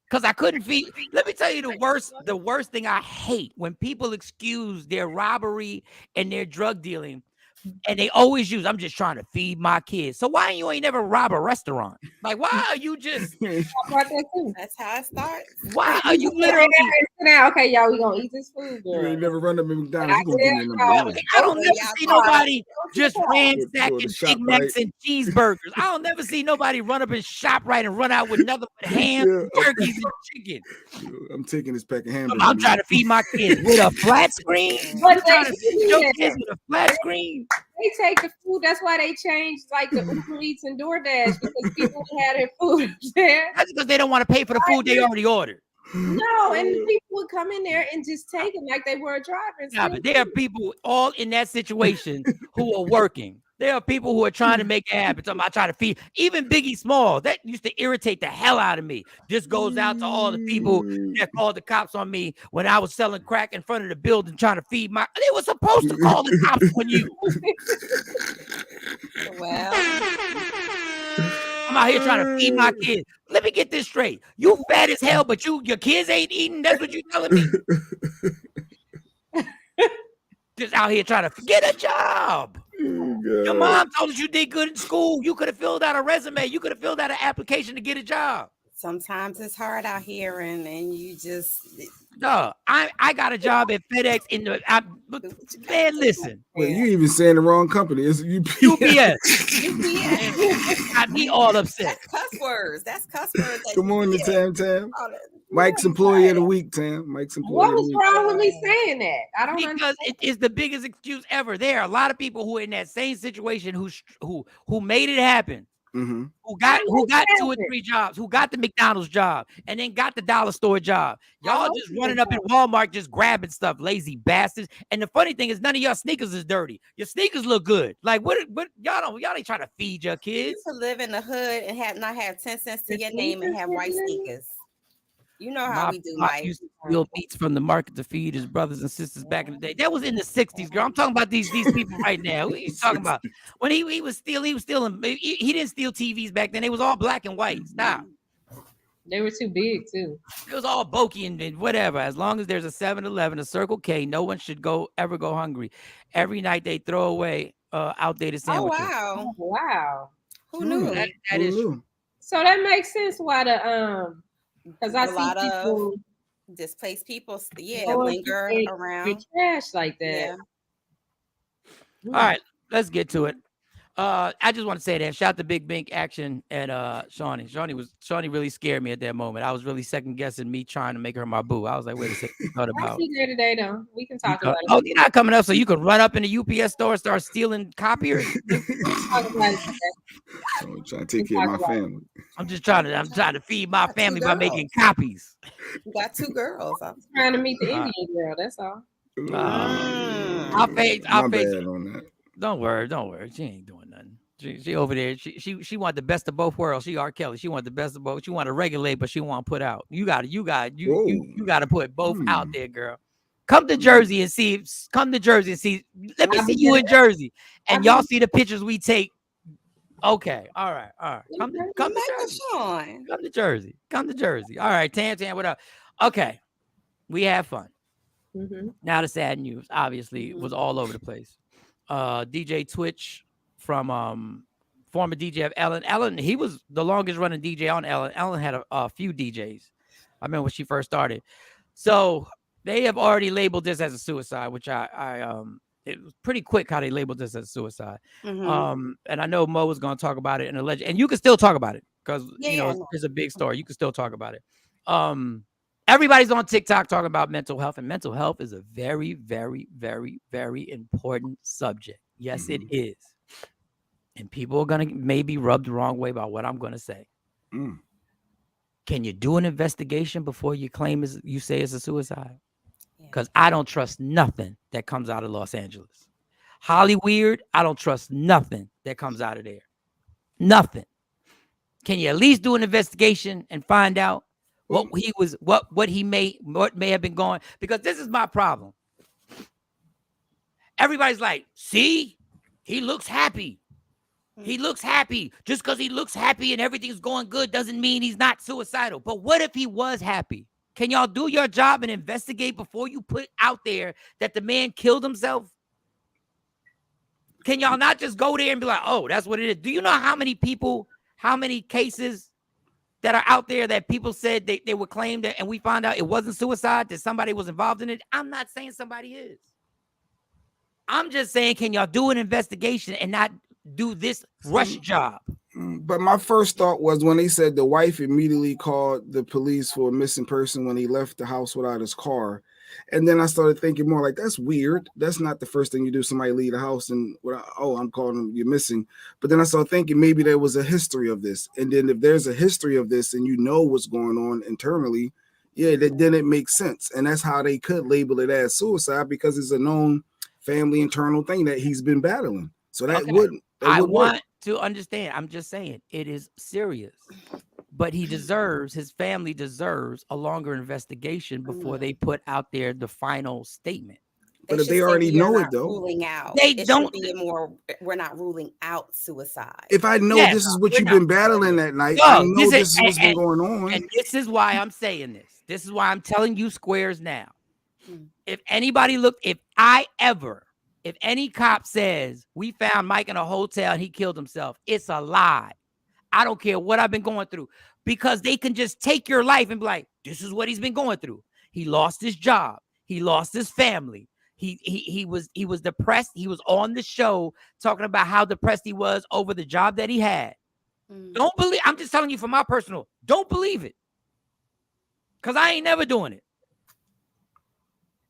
Because I couldn't feed. Let me tell you the worst thing I hate when people excuse their robbery and their drug dealing. And they always use, I'm just trying to feed my kids. So why you ain't never rob a restaurant? Like, why are you just... That's how it starts. Why are you literally... Okay, y'all, we gonna eat this food, girl. You ain't never run up in McDonald's. I don't never see nobody just ransacking Big Macs and cheeseburgers. I don't never see nobody run up in ShopRite and run out with nothing but ham, turkeys, and chicken. I'm taking this pack of hamburgers. I'm trying to feed my kids with a flat screen. I'm trying to feed your kids with a flat screen. They take the food. That's why they changed like the Uber Eats and DoorDash, because people had their food there. That's because they don't want to pay for the food they already ordered. No, and people would come in there and just take it like they were a driver. Yeah, but there are people all in that situation who are working. There are people who are trying to make it happen. So I try to feed. Even Biggie Small, that used to irritate the hell out of me. This goes out to all the people that called the cops on me when I was selling crack in front of the building trying to feed my... They were supposed to call the cops on you. Well... I'm out here trying to feed my kids. Let me get this straight. You fat as hell, but your kids ain't eating. That's what you telling me. Just out here trying to get a job. Your mom told us you did good in school. You could have filled out a resume. You could have filled out an application to get a job. Sometimes it's hard out here, and you just... No, I got a job at FedEx in the... man, listen. Well, you even saying the wrong company. It's UPS. Got me all upset. That's cuss words. Good morning, Tam. Mike's employee of the week, Tam. Mike's employee What of the was week. wrong with me saying that? I don't because it is the biggest excuse ever. There are a lot of people who are in that same situation who made it happen. Mm-hmm. Who got 2 or 3 jobs, who got the McDonald's job, and then got the dollar store job. Y'all just running up in Walmart, just grabbing stuff, lazy bastards. And the funny thing is, none of y'all sneakers is dirty. Your sneakers look good. Like what y'all ain't trying to feed your kids. To live in the hood and not have 10 cents to your name and have white sneakers. You know how we do, Mike. Used to steal meats from the market to feed his brothers and sisters back in the day. That was in the 60s, girl. I'm talking about these people right now. What are you talking about? When he was stealing, he didn't steal TVs back then. They was all black and white. Stop. They were too big, too. It was all bulky and whatever. As long as there's a 7-Eleven, a Circle K, no one should ever go hungry. Every night they throw away outdated sandwiches. Oh, wow. Who knew? That is true. So that makes sense why the because I see people displaced people, linger around trash like that. Yeah. All right, let's get to it. I just want to say that shout out to Big Bink, Action, and Shawnee. Shawnee really scared me at that moment. I was really second guessing me trying to make her my boo. I was like, wait a second, what about? I'll see there today though. We can talk about it. Oh, you're not coming up, so you can run up in the UPS store and start stealing copiers. I'm trying to take care of my family. I'm trying to feed my family by making copies. You got 2 girls. I'm trying to meet the Indian girl. That's all. I'll face. On that. Don't worry. She ain't doing nothing. She over there. She want the best of both worlds. She R. Kelly. She want the best of both. She want to regulate, but she want to put out. You got to put both out there, girl. Come to Jersey and see. Come to Jersey and see. Let me see you in Jersey, and y'all see the pictures we take. Okay, all right. Come to Jersey. Shawn. Come to Jersey. All right, Tan, what up? Okay, we have fun. Now the sad news, obviously, was all over the place. DJ Twitch from former DJ of Ellen. Ellen, he was the longest running DJ on Ellen. Ellen had a few DJs. I remember when she first started. So they have already labeled this as a suicide, which it was pretty quick how they labeled this as suicide. And I know Mo was going to talk about it in a legend, and you can still talk about it because it's a big story. You can still talk about it. Everybody's on TikTok talking about mental health, and mental health is a very, very, very, very important subject. Yes, it is. And people are going to maybe rub the wrong way about what I'm going to say. Can you do an investigation before you you say it's a suicide? Because I don't trust nothing that comes out of Los Angeles. Hollywood, I don't trust nothing that comes out of there. Nothing. Can you at least do an investigation and find out what may have been going? Because this is my problem. Everybody's like, see, he looks happy. He looks happy. Just because he looks happy and everything's going good doesn't mean he's not suicidal. But what if he was happy? Can y'all do your job and investigate before you put out there that the man killed himself? Can y'all not just go there and be like, oh, that's what it is? Do you know how many cases that are out there that people said they would claim that, and we found out it wasn't suicide, that somebody was involved in it? I'm not saying somebody is. I'm just saying, can y'all do an investigation and not do this rush job? But my first thought was when they said the wife immediately called the police for a missing person when he left the house without his car. And then I started thinking more like, that's weird. That's not the first thing you do. Somebody leave the house and, I'm calling them, you're missing. But then I started thinking maybe there was a history of this. And then if there's a history of this and you know what's going on internally, then it makes sense. And that's how they could label it as suicide, because it's a known family internal thing that he's been battling. So that wouldn't. I want to understand. I'm just saying it is serious, but his family deserves a longer investigation before they put out there the final statement. But if they already know it, though, ruling out. They don't. Be more. We're not ruling out suicide. If I know this is what you've been battling that night, I know this is what's been going on. And this is why I'm saying this. This is why I'm telling you squares now. If anybody if any cop says we found Mike in a hotel and he killed himself, it's a lie. I don't care what I've been going through, because they can just take your life and be like, this is what he's been going through. He lost his job. He lost his family. He was depressed. He was on the show talking about how depressed he was over the job that he had. Don't believe. I'm just telling you from my personal. Don't believe it, because I ain't never doing it.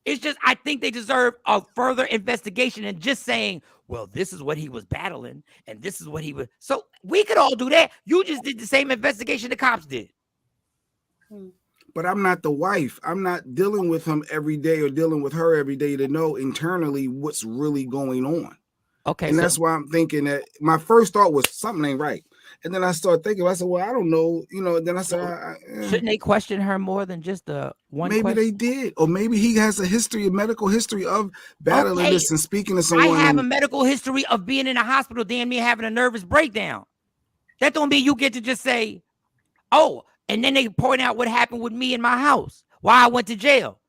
It's just, I think they deserve a further investigation and just saying, well, this is what he was battling and this is what he was. So we could all do that. You just did the same investigation the cops did. But I'm not the wife. I'm not dealing with him every day or dealing with her every day to know internally what's really going on. Okay. And that's why I'm thinking that my first thought was something ain't right. And then I started thinking, I said, well, I don't know. Then I said, shouldn't they question her more than just the one maybe question? They did. Or maybe he has a medical history of battling this and speaking to someone. I have a medical history of being in a hospital, damn near having a nervous breakdown. That don't mean you get to just say, oh, and then they point out what happened with me in my house, why I went to jail.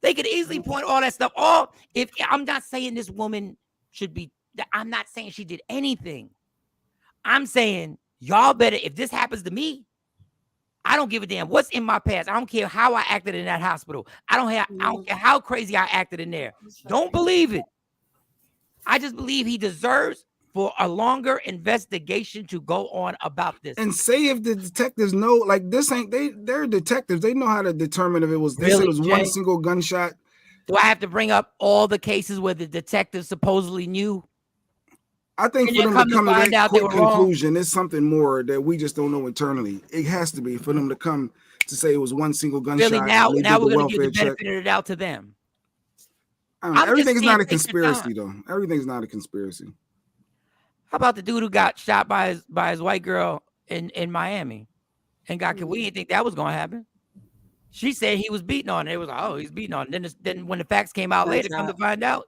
They could easily point all that stuff off. If I'm not saying this woman should be, I'm not saying she did anything. I'm saying y'all better, if this happens to me, I don't give a damn what's in my past. I don't care how I acted in that hospital. I don't care how crazy I acted in there. Don't believe it. I just believe he deserves for a longer investigation to go on about this. And say if the detectives know, like this ain't they're detectives. They know how to determine if it was really, it was one single gunshot. Do I have to bring up all the cases where the detectives supposedly knew? I think for them to come to that quick conclusion, it's something more that we just don't know internally. It has to be for them to come to say it was one single gunshot. Really, now we're going to give the benefit of the doubt to them. Everything is not a conspiracy, though. Everything's not a conspiracy. How about the dude who got shot by his white girl in Miami and got killed? We didn't think that was gonna happen. She said he was beating on her. It was like, oh, he's beating on her. Then when the facts came out later, come to find out,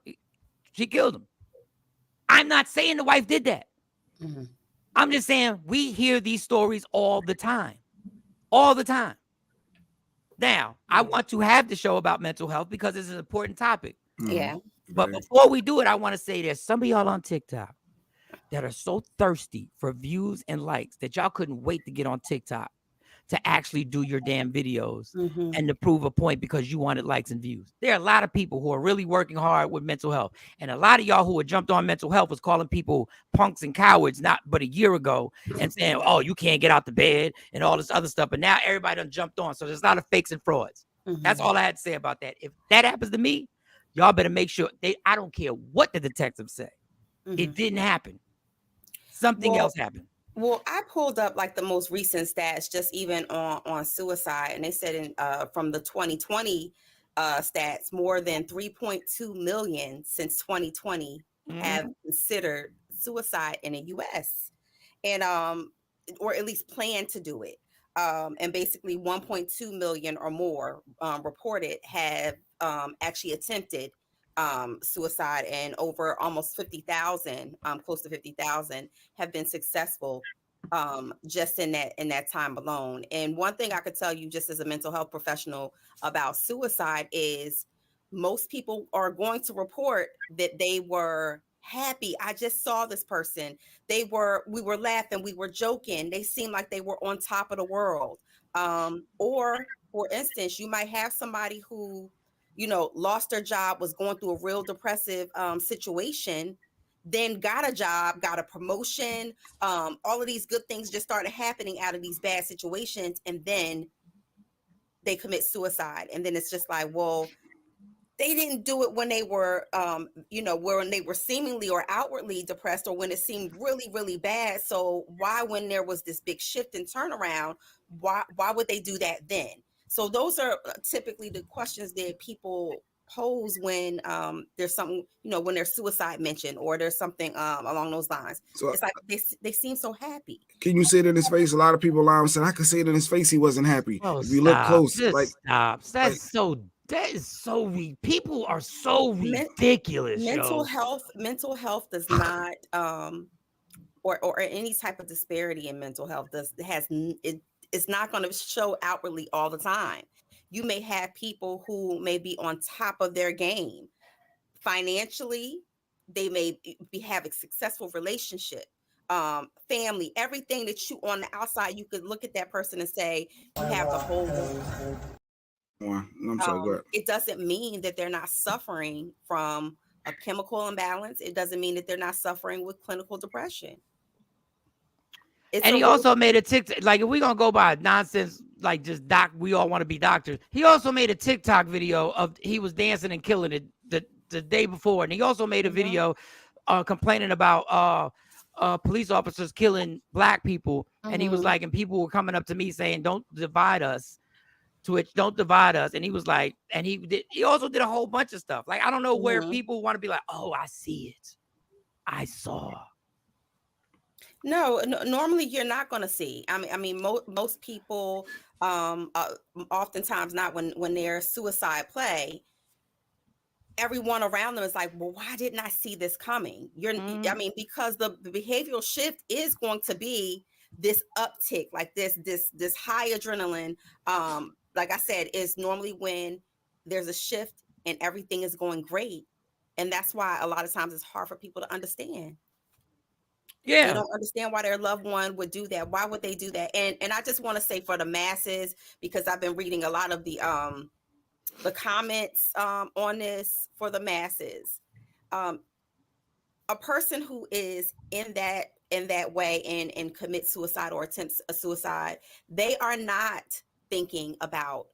she killed him. I'm not saying the wife did that. Mm-hmm. I'm just saying we hear these stories all the time. All the time. Now, I want to have the show about mental health because it's an important topic. Yeah. But before we do it, I want to say there's some of y'all on TikTok that are so thirsty for views and likes that y'all couldn't wait to get on TikTok to actually do your damn videos and to prove a point because you wanted likes and views. There are a lot of people who are really working hard with mental health. And a lot of y'all who had jumped on mental health was calling people punks and cowards not but a year ago and saying, oh, you can't get out the bed and all this other stuff. But now everybody done jumped on. So there's a lot of fakes and frauds. That's all I had to say about that. If that happens to me, y'all better make sure I don't care what the detectives say. It didn't happen. Something else happened. Well, I pulled up like the most recent stats, just even on suicide, and they said from the 2020 stats, more than 3.2 million since 2020 have considered suicide in the U.S. and or at least plan to do it. And basically, 1.2 million or more reported have actually attempted suicide, and over almost 50,000, close to 50,000, have been successful just in that time alone. And one thing I could tell you, just as a mental health professional, about suicide is most people are going to report that they were happy. I just saw this person. We were laughing, we were joking. They seemed like they were on top of the world. Or for instance, you might have somebody who, lost their job, was going through a real depressive situation, then got a job, got a promotion. All of these good things just started happening out of these bad situations. And then they commit suicide. And then it's just like, well, they didn't do it when they were, when they were seemingly or outwardly depressed, or when it seemed really, really bad. So why, when there was this big shift and turnaround, why would they do that then? So those are typically the questions that people pose when there's something, when there's suicide mentioned or there's something along those lines. So it's like they seem so happy. Can you say it in his face? A lot of people lie and say, I could say it in his face he wasn't happy. Oh, if you look close, stop. That is so weak. People are so ridiculous. Mental health does not or any type of disparity in mental health it's not going to show outwardly all the time. You may have people who may be on top of their game financially. They may have a successful relationship, family, everything that you on the outside, you could look at that person and say, you have the whole world. I'm sorry, go ahead. It doesn't mean that they're not suffering from a chemical imbalance. It doesn't mean that they're not suffering with clinical depression. And he also made a TikTok, like if we're going to go by nonsense, like just we all want to be doctors. He also made a TikTok video of he was dancing and killing it the day before. And he also made a video complaining about police officers killing Black people. And he was like, and people were coming up to me saying, don't divide us. Don't divide us. And he was like, and he also did a whole bunch of stuff. Like, I don't know where people want to be like, oh, I see it. I saw. No, normally you're not going to see. I mean, most people, oftentimes not when they're suicide play, everyone around them is like, well, why didn't I see this coming? I mean, because the behavioral shift is going to be this uptick, like this high adrenaline. Like I said, is normally when there's a shift and everything is going great. And that's why a lot of times it's hard for people to understand. Yeah. They don't understand why their loved one would do that. Why would they do that? And I just want to say for the masses, because I've been reading a lot of the comments on this for the masses. A person who is in that way and commits suicide or attempts a suicide, they are not thinking about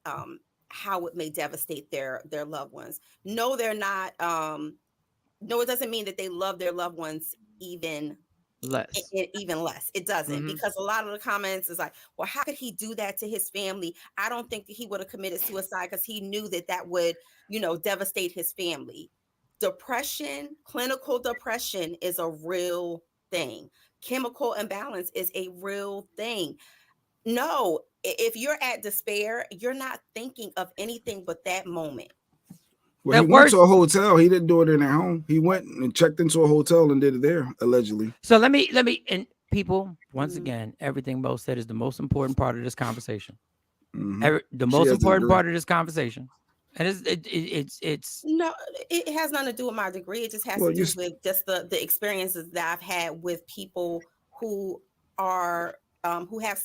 how it may devastate their loved ones. No, they're not. No, it doesn't mean that they love their loved ones even less. It doesn't, because a lot of the comments is like, well, how could he do that to his family? I don't think that he would have committed suicide because he knew that would, devastate his family. Depression, clinical depression, is a real thing. Chemical imbalance is a real thing. No, if you're at despair, you're not thinking of anything but that moment. Well, he went to a hotel. He didn't do it in their home. He went and checked into a hotel and did it there, allegedly. So let me, and people, once again, everything Mo said is the most important part of this conversation. The most important part of this conversation. And it's no, it has nothing to do with my degree. It just has to do with just the experiences that I've had with people who are who have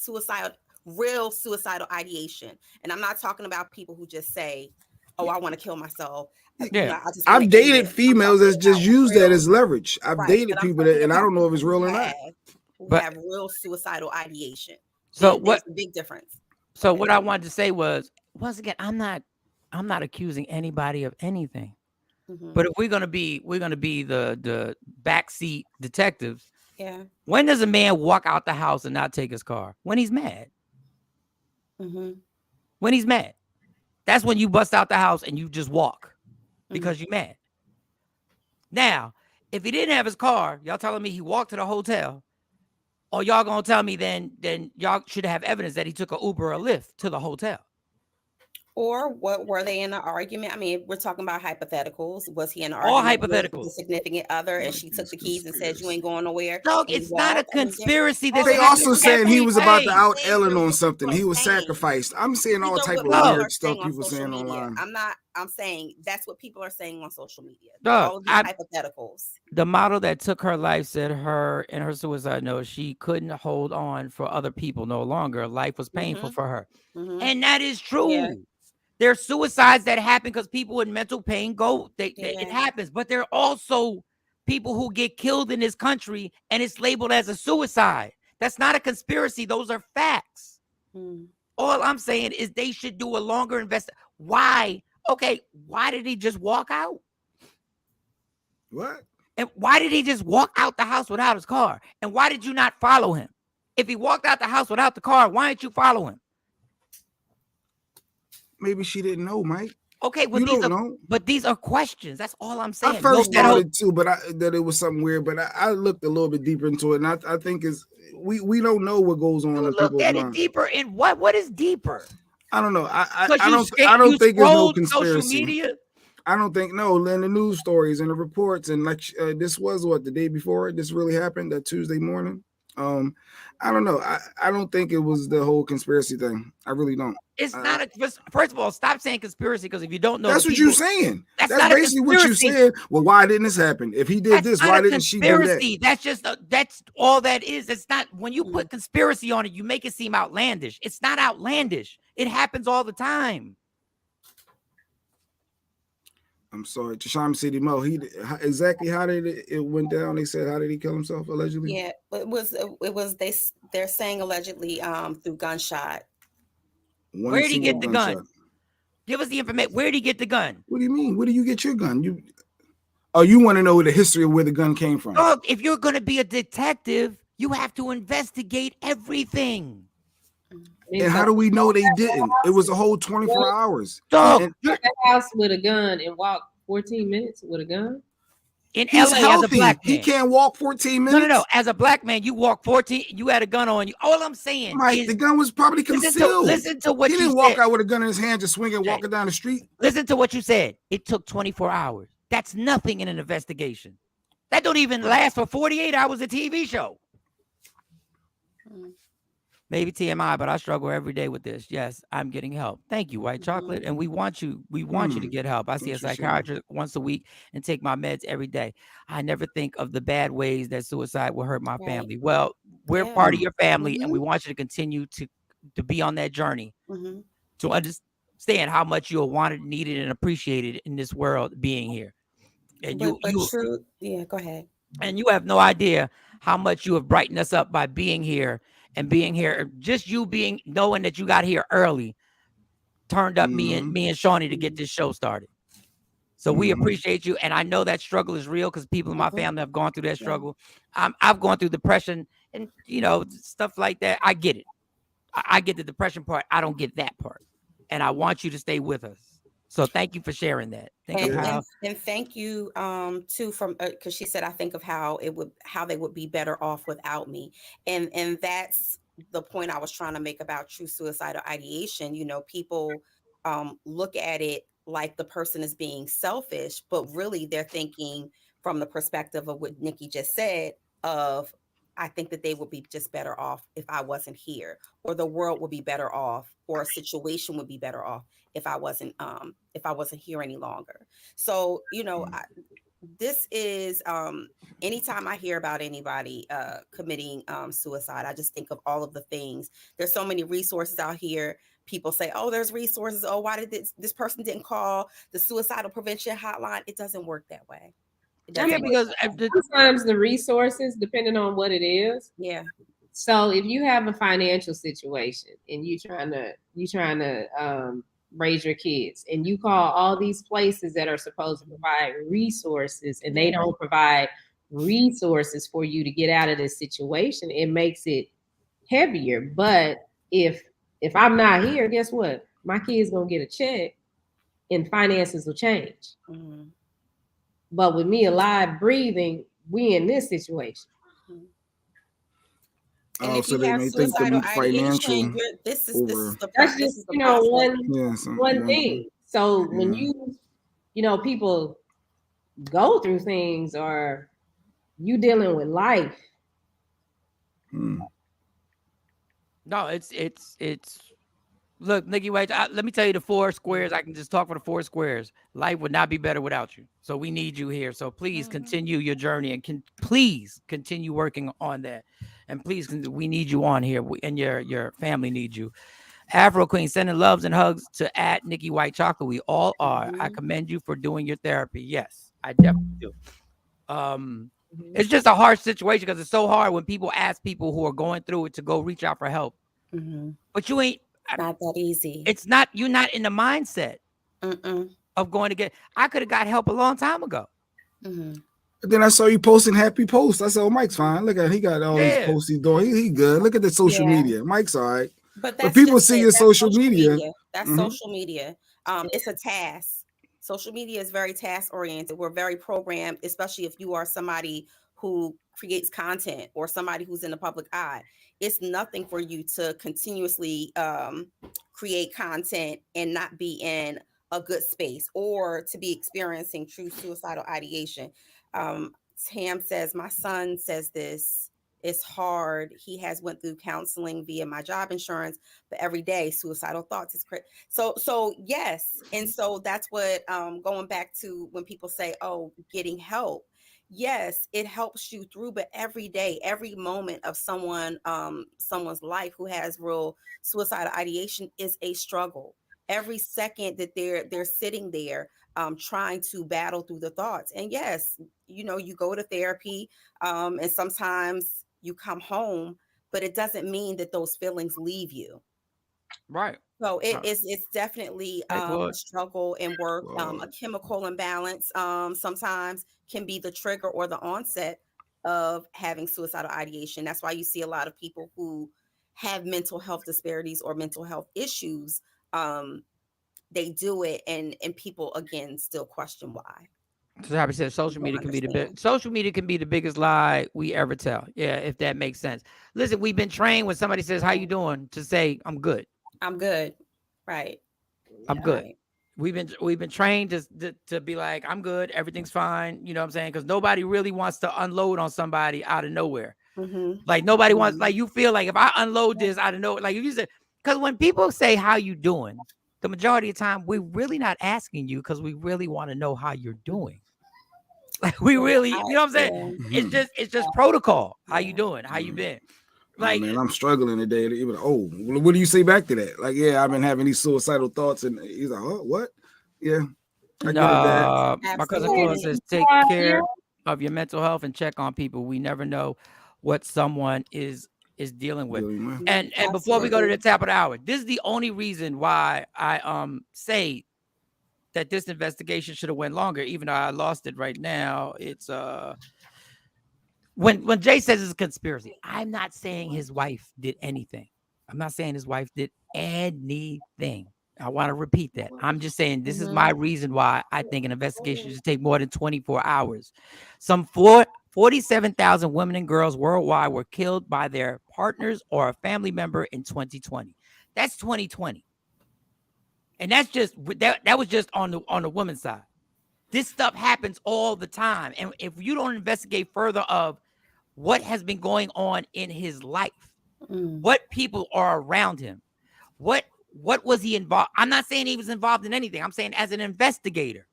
real suicidal ideation. And I'm not talking about people who just say, "Oh, I want to kill myself." Yeah, I've dated females that just use that as leverage. I've dated people that, and I don't know if it's real or not. Who have real suicidal ideation. So there's a big difference. So what I wanted to say was, once again, I'm not accusing anybody of anything. But if we're gonna be the backseat detectives. Yeah. When does a man walk out the house and not take his car? When he's mad. When he's mad. That's when you bust out the house and you just walk because you're mad. Now, if he didn't have his car, y'all telling me he walked to the hotel, or y'all gonna tell me then y'all should have evidence that he took an Uber or a Lyft to the hotel. Or what were they in an argument? I mean, we're talking about hypotheticals. Was he in an argument hypotheticals with a significant other and she took the keys and said, "You ain't going nowhere"? No, it's not a conspiracy. They also saying he was about to out Ellen on something. He was sacrificed. I'm seeing all type of weird stuff people saying online. I'm saying that's what people are saying on social media. Dog, all of these hypotheticals. The model that took her life said her in her suicide note, she couldn't hold on for other people no longer. Life was painful for her. And that is true. Yeah. There's suicides that happen because people in mental pain it happens. But there are also people who get killed in this country and it's labeled as a suicide. That's not a conspiracy. Those are facts. All I'm saying is they should do a longer investigation. Why? Okay, why did he just walk out? What? And why did he just walk out the house without his car? And why did you not follow him? If he walked out the house without the car, why didn't you follow him? Maybe she didn't know, Mike. Okay, well, but these are questions. That's all I'm saying. I first thought it too, but that it was something weird. But I looked a little bit deeper into it, and I think we don't know what goes on. Look at it deeper in what? What is deeper? I don't know. I don't think it's no conspiracy. Social media? I don't think no. In the news stories and the reports, and like this was the day before this really happened, that Tuesday morning. I don't know. I don't think it was the whole conspiracy thing. I really don't. It's not a. First of all, stop saying conspircy, because if you don't know, that's what you're saying. That's basically what you said. Well, why didn't this happen? If he did this, why didn't she do that? That's just that's all that is. It's not. When you put conspiracy on it, you make it seem outlandish. It's not outlandish. It happens all the time. I'm sorry, Shawn City Mo. Exactly how did it went down? They said, how did he kill himself allegedly? Yeah, it was they're saying allegedly through gunshot. Where did he get the gun? Give us the information. Where did he get the gun? What do you mean? Where do you get your gun? You want to know the history of where the gun came from? Look, if you're going to be a detective, you have to investigate everything. And how do we know they didn't? It was a whole 24 hours. Dog, you're at the house with a gun and walk 14 minutes with a gun? In LA, as a black man. He can't walk 14 minutes. No. As a black man, you walk 14. You had a gun on you. All I'm saying, Mike, the gun was probably concealed. Listen to what you said. He didn't walk out with a gun in his hand, just swinging, walking down the street. Listen to what you said. It took 24 hours. That's nothing in an investigation. That don't even last for 48 hours. A TV show. Maybe TMI, but I struggle every day with this. Yes, I'm getting help. Thank you, White Chocolate. And we want you to get help. I see a psychiatrist once a week and take my meds every day. I never think of the bad ways that suicide will hurt my family. Well, we're part of your family, and we want you to continue to be on that journey to understand how much you're wanted, needed, and appreciated in this world being here. And go ahead. And you have no idea how much you have brightened us up by being here. And being here, just you knowing that you got here early, turned up me and Shawnee to get this show started. So we appreciate you, and I know that struggle is real because people in my family have gone through that struggle. I've gone through depression and stuff like that. I get it. I get the depression part. I don't get that part, and I want you to stay with us. So thank you for sharing that. And thank you too from because she said I think of how they would be better off without me, and that's the point I was trying to make about true suicidal ideation. You know, people look at it like the person is being selfish, but really they're thinking from the perspective of what Nikki just said of I think that they would be just better off if I wasn't here, or the world would be better off, or a situation would be better off if I wasn't here any longer. So, you know, this is anytime I hear about anybody committing suicide, I just think of all of the things. There's so many resources out here. People say, oh, there's resources. Oh, why did this person didn't call the suicidal prevention hotline? It doesn't work that way. Because sometimes the resources, depending on what it is. Yeah. So if you have a financial situation and you trying to raise your kids, and you call all these places that are supposed to provide resources, and they don't provide resources for you to get out of this situation, it makes it heavier. But if I'm not here, guess what? My kid's gonna get a check, and finances will change. Mm-hmm. But with me alive, breathing, we in this situation. And if you have suicidal ideation, this is one thing. So when people go through things, or you dealing with life. No, it's look, Nikki White, let me tell you the 4 squares. I can just talk for the 4 squares. Life would not be better without you. So we need you here. So please continue your journey, and please continue working on that. And please, we need you on here, and your family needs you. Afro Queen, sending loves and hugs to @Nikki White Chocolate. We all are. I commend you for doing your therapy. Yes, I definitely do. It's just a hard situation because it's so hard when people ask people who are going through it to go reach out for help. But you ain't. Not that easy. It's not. You're not in the mindset of going to get. I could have got help a long time ago. But then I saw you posting happy posts. I said, "Oh, Mike's fine. Look at he got all these posts he's doing. He good. Look at the social media. Mike's all right." But people see your social media. That's social media. It's a task. Social media is very task oriented. We're very programmed, especially if you are somebody who creates content or somebody who's in the public eye. It's nothing for you to continuously create content and not be in a good space, or to be experiencing true suicidal ideation. Tam says, my son says this. It's hard. He has went through counseling via my job insurance, but every day suicidal thoughts is crazy. So yes. And so that's what, going back to when people say, oh, getting help. Yes, it helps you through, but every day, every moment of someone's life who has real suicidal ideation is a struggle. Every second that they're sitting there, trying to battle through the thoughts. And yes, you go to therapy, and sometimes you come home, but it doesn't mean that those feelings leave you. Right. So it's definitely a struggle and work. A chemical imbalance sometimes can be the trigger or the onset of having suicidal ideation. That's why you see a lot of people who have mental health disparities or mental health issues. They do it, and people again still question why. So Happy said social media can be the biggest lie we ever tell. Yeah, if that makes sense. Listen, we've been trained when somebody says, "How you doing?" to say, "I'm good." I'm good. Right. I'm good. Right. We've been trained to be like, I'm good, everything's fine. You know what I'm saying? Because nobody really wants to unload on somebody out of nowhere. Like nobody wants, like you feel like if I unload this out of nowhere, like you said, because when people say how you doing, the majority of the time we're really not asking you because we really want to know how you're doing. Like we really, you know what I'm saying? It's just protocol. How you doing? How you been? Like, man, I'm struggling today. Even what do you say back to that? Like, yeah, I've been having these suicidal thoughts, and he's like, oh, what? Yeah, I get it. My cousin Claude says, take care of your mental health and check on people. We never know what someone is dealing with. And before we go to the top of the hour, this is the only reason why I say that this investigation should have went longer, even though I lost it right now. It's when Jay says it's a conspiracy, I'm not saying his wife did anything. I'm not saying his wife did anything. I want to repeat that. I'm just saying this is my reason why I think an investigation should take more than 24 hours. Some 47,000 women and girls worldwide were killed by their partners or a family member in 2020. That's 2020. And that's just that was just on the woman's side. This stuff happens all the time. And if you don't investigate further of what has been going on in his life, what people are around him, what was he involved? I'm not saying he was involved in anything. I'm saying as an investigator,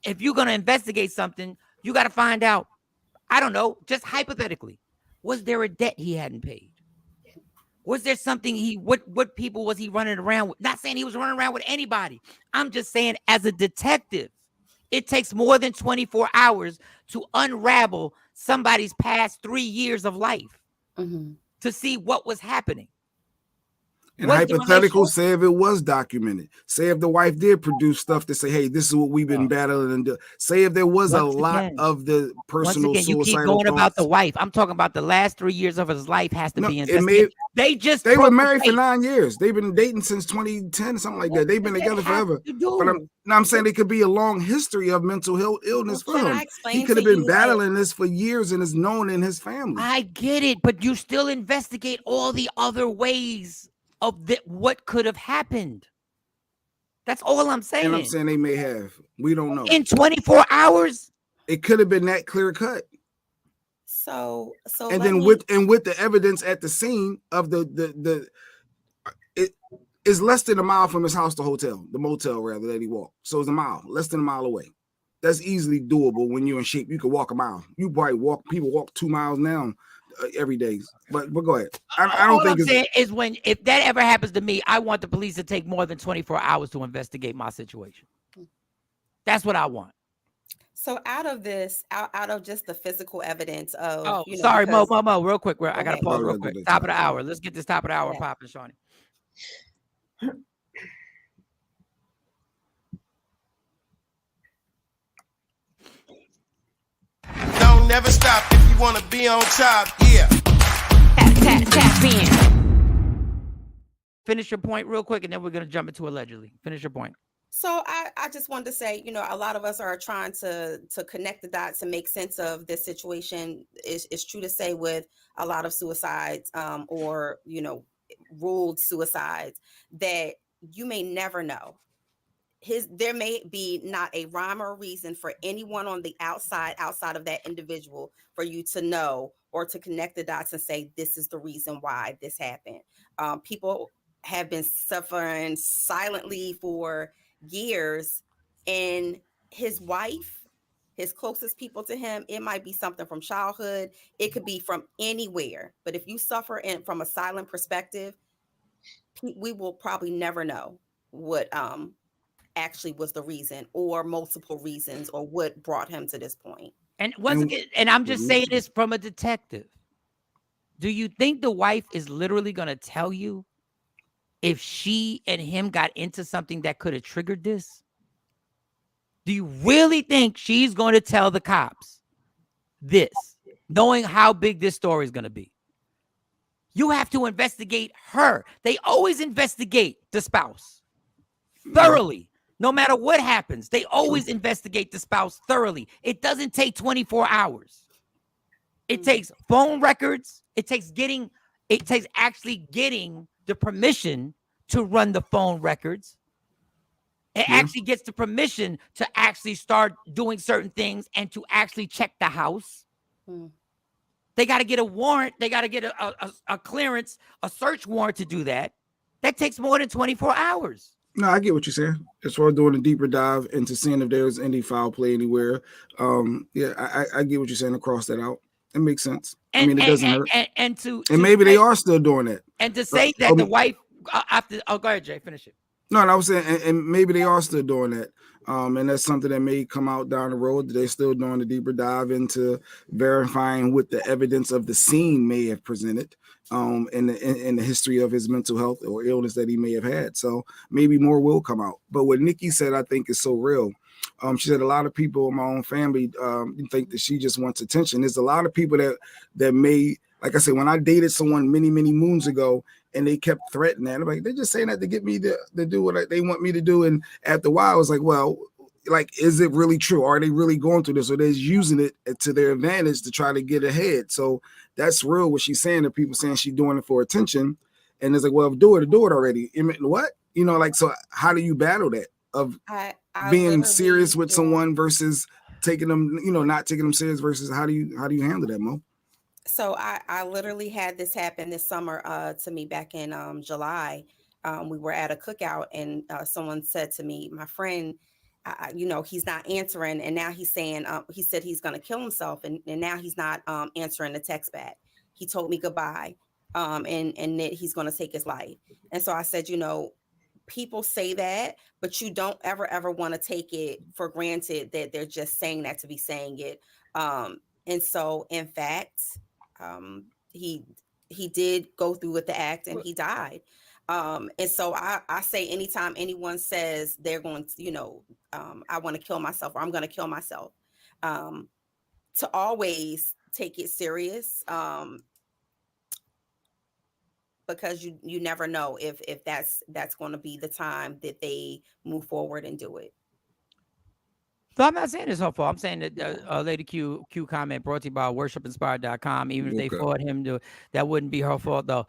if you're going to investigate something, you got to find out, I don't know, just hypothetically, was there a debt he hadn't paid? Was there something what people was he running around with? Not saying he was running around with anybody. I'm just saying as a detective, it takes more than 24 hours to unravel somebody's past 3 years of life to see what was happening. And hypothetical, say if it was documented, say if the wife did produce stuff to say, hey, this is what we've been battling and do. Say if there was a lot of the personal suicidal you keep going thoughts. about the wife. I'm talking about the last 3 years of his life has to be investigated. They were married for 9 years. They've been dating since 2010, something like that. They've been together forever. But I'm saying it could be a long history of mental health illness for him. He could have been battling this for years and is known in his family. I get it, but you still investigate all the other ways of what could have happened. That's all I'm saying. And I'm saying they may have. We don't know. In 24 hours? It could have been that clear cut. So and then with the evidence at the scene of it is less than a mile from his house to the motel rather that he walked. So it's a mile, less than a mile away. That's easily doable when you're in shape. You could walk a mile. People walk 2 miles now every day. But go ahead. I don't think if that ever happens to me, I want the police to take more than 24 hours to investigate my situation. That's what I want. So out of just the physical evidence of sorry, Mo, real quick. I gotta pause real quick. Top of the hour. Let's get this top of the hour popping, Shawnee. Don't never stop if you want to be on top. Yeah. Tap in. Finish your point real quick, and then we're gonna jump into allegedly. Finish your point. So I just wanted to say, a lot of us are trying to connect the dots and make sense of this situation. It's true to say with a lot of suicides, or ruled suicides, that you may never know. There may be not a rhyme or reason for anyone on the outside of that individual for you to know or to connect the dots and say, this is the reason why this happened. People have been suffering silently for years, and his wife, his closest people to him, it might be something from childhood. It could be from anywhere. But if you suffer from a silent perspective, we will probably never know what actually was the reason or multiple reasons or what brought him to this point. And once again, and I'm just saying this from a detective. Do you think the wife is literally going to tell you if she and him got into something that could have triggered this? Do you really think she's going to tell the cops this, knowing how big this story is going to be? You have to investigate her. They always investigate the spouse thoroughly. No matter what happens, they always investigate the spouse thoroughly. It doesn't take 24 hours. It takes phone records. It takes actually getting the permission to run the phone records. It actually gets the permission to actually start doing certain things and to actually check the house. They got to get a warrant. They got to get a clearance, a search warrant to do that. That takes more than 24 hours. No, I get what you're saying. As far as doing a deeper dive into seeing if there's any foul play anywhere. I get what you're saying to cross that out. It makes sense. It doesn't hurt. And maybe they are still doing that. And to say that the wife after go ahead, Jay, finish it. No, I was saying, and maybe they are still doing that. And that's something that may come out down the road. They're still doing a deeper dive into verifying what the evidence of the scene may have presented in the history of his mental health or illness that he may have had. So maybe more will come out. But what Nikki said, I think, is so real. She said a lot of people in my own family think that she just wants attention. There's a lot of people that may, like I said, when I dated someone many, many moons ago, and they kept threatening that. I'm like, they're just saying that to get me to do what they want me to do. And after a while, I was like, well, like, is it really true? Are they really going through this? Or they're using it to their advantage to try to get ahead? So that's real what she's saying. That people saying she's doing it for attention. And it's like, well, do it already. I mean, what? You know, like, so how do you battle that of being serious with someone versus taking them, you know, not taking them serious versus how do you handle that, Mo? So I literally had this happen this summer to me back in July. We were at a cookout and someone said to me, my friend, you know, he's not answering. And now he's saying, he said he's going to kill himself. And now he's not answering the text back. He told me goodbye and that he's going to take his life. And so I said, you know, people say that, but you don't ever want to take it for granted that they're just saying that to be saying it. And so, in fact, he did go through with the act and he died. And so I say anytime anyone says they're going to, you know, I want to kill myself or I'm going to kill myself, to always take it serious. Because you never know if that's going to be the time that they move forward and do it. So I'm not saying it's her fault. I'm saying that Lady Q comment brought to you by worshipinspired.com. Even if they fought him, that wouldn't be her fault, though.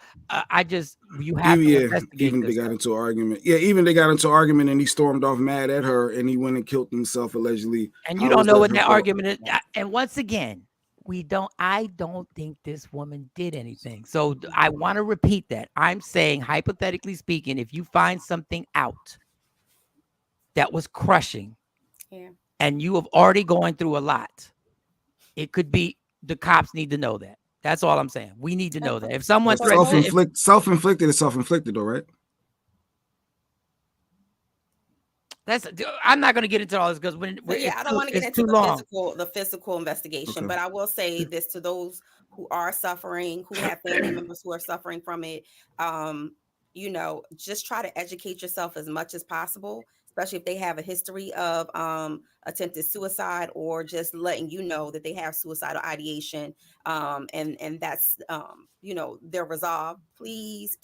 You have to investigate. Even they got into an argument. Yeah, even they got into an argument and he stormed off mad at her and he went and killed himself allegedly. And you don't know what that argument is. And once again, I don't think this woman did anything. So I want to repeat that. I'm saying, hypothetically speaking, if you find something out that was crushing, and you have already gone through a lot, it could be the cops need to know that. That's all I'm saying. We need to know that. If someone self-inflicted is self-inflicted, though, right? I'm not going to get into all this because I don't want to get into the physical investigation, but I will say this to those who are suffering, who have family members who are suffering from it. You know, just try to educate yourself as much as possible, especially if they have a history of attempted suicide or just letting you know that they have suicidal ideation. And that's, you know, their resolve. Please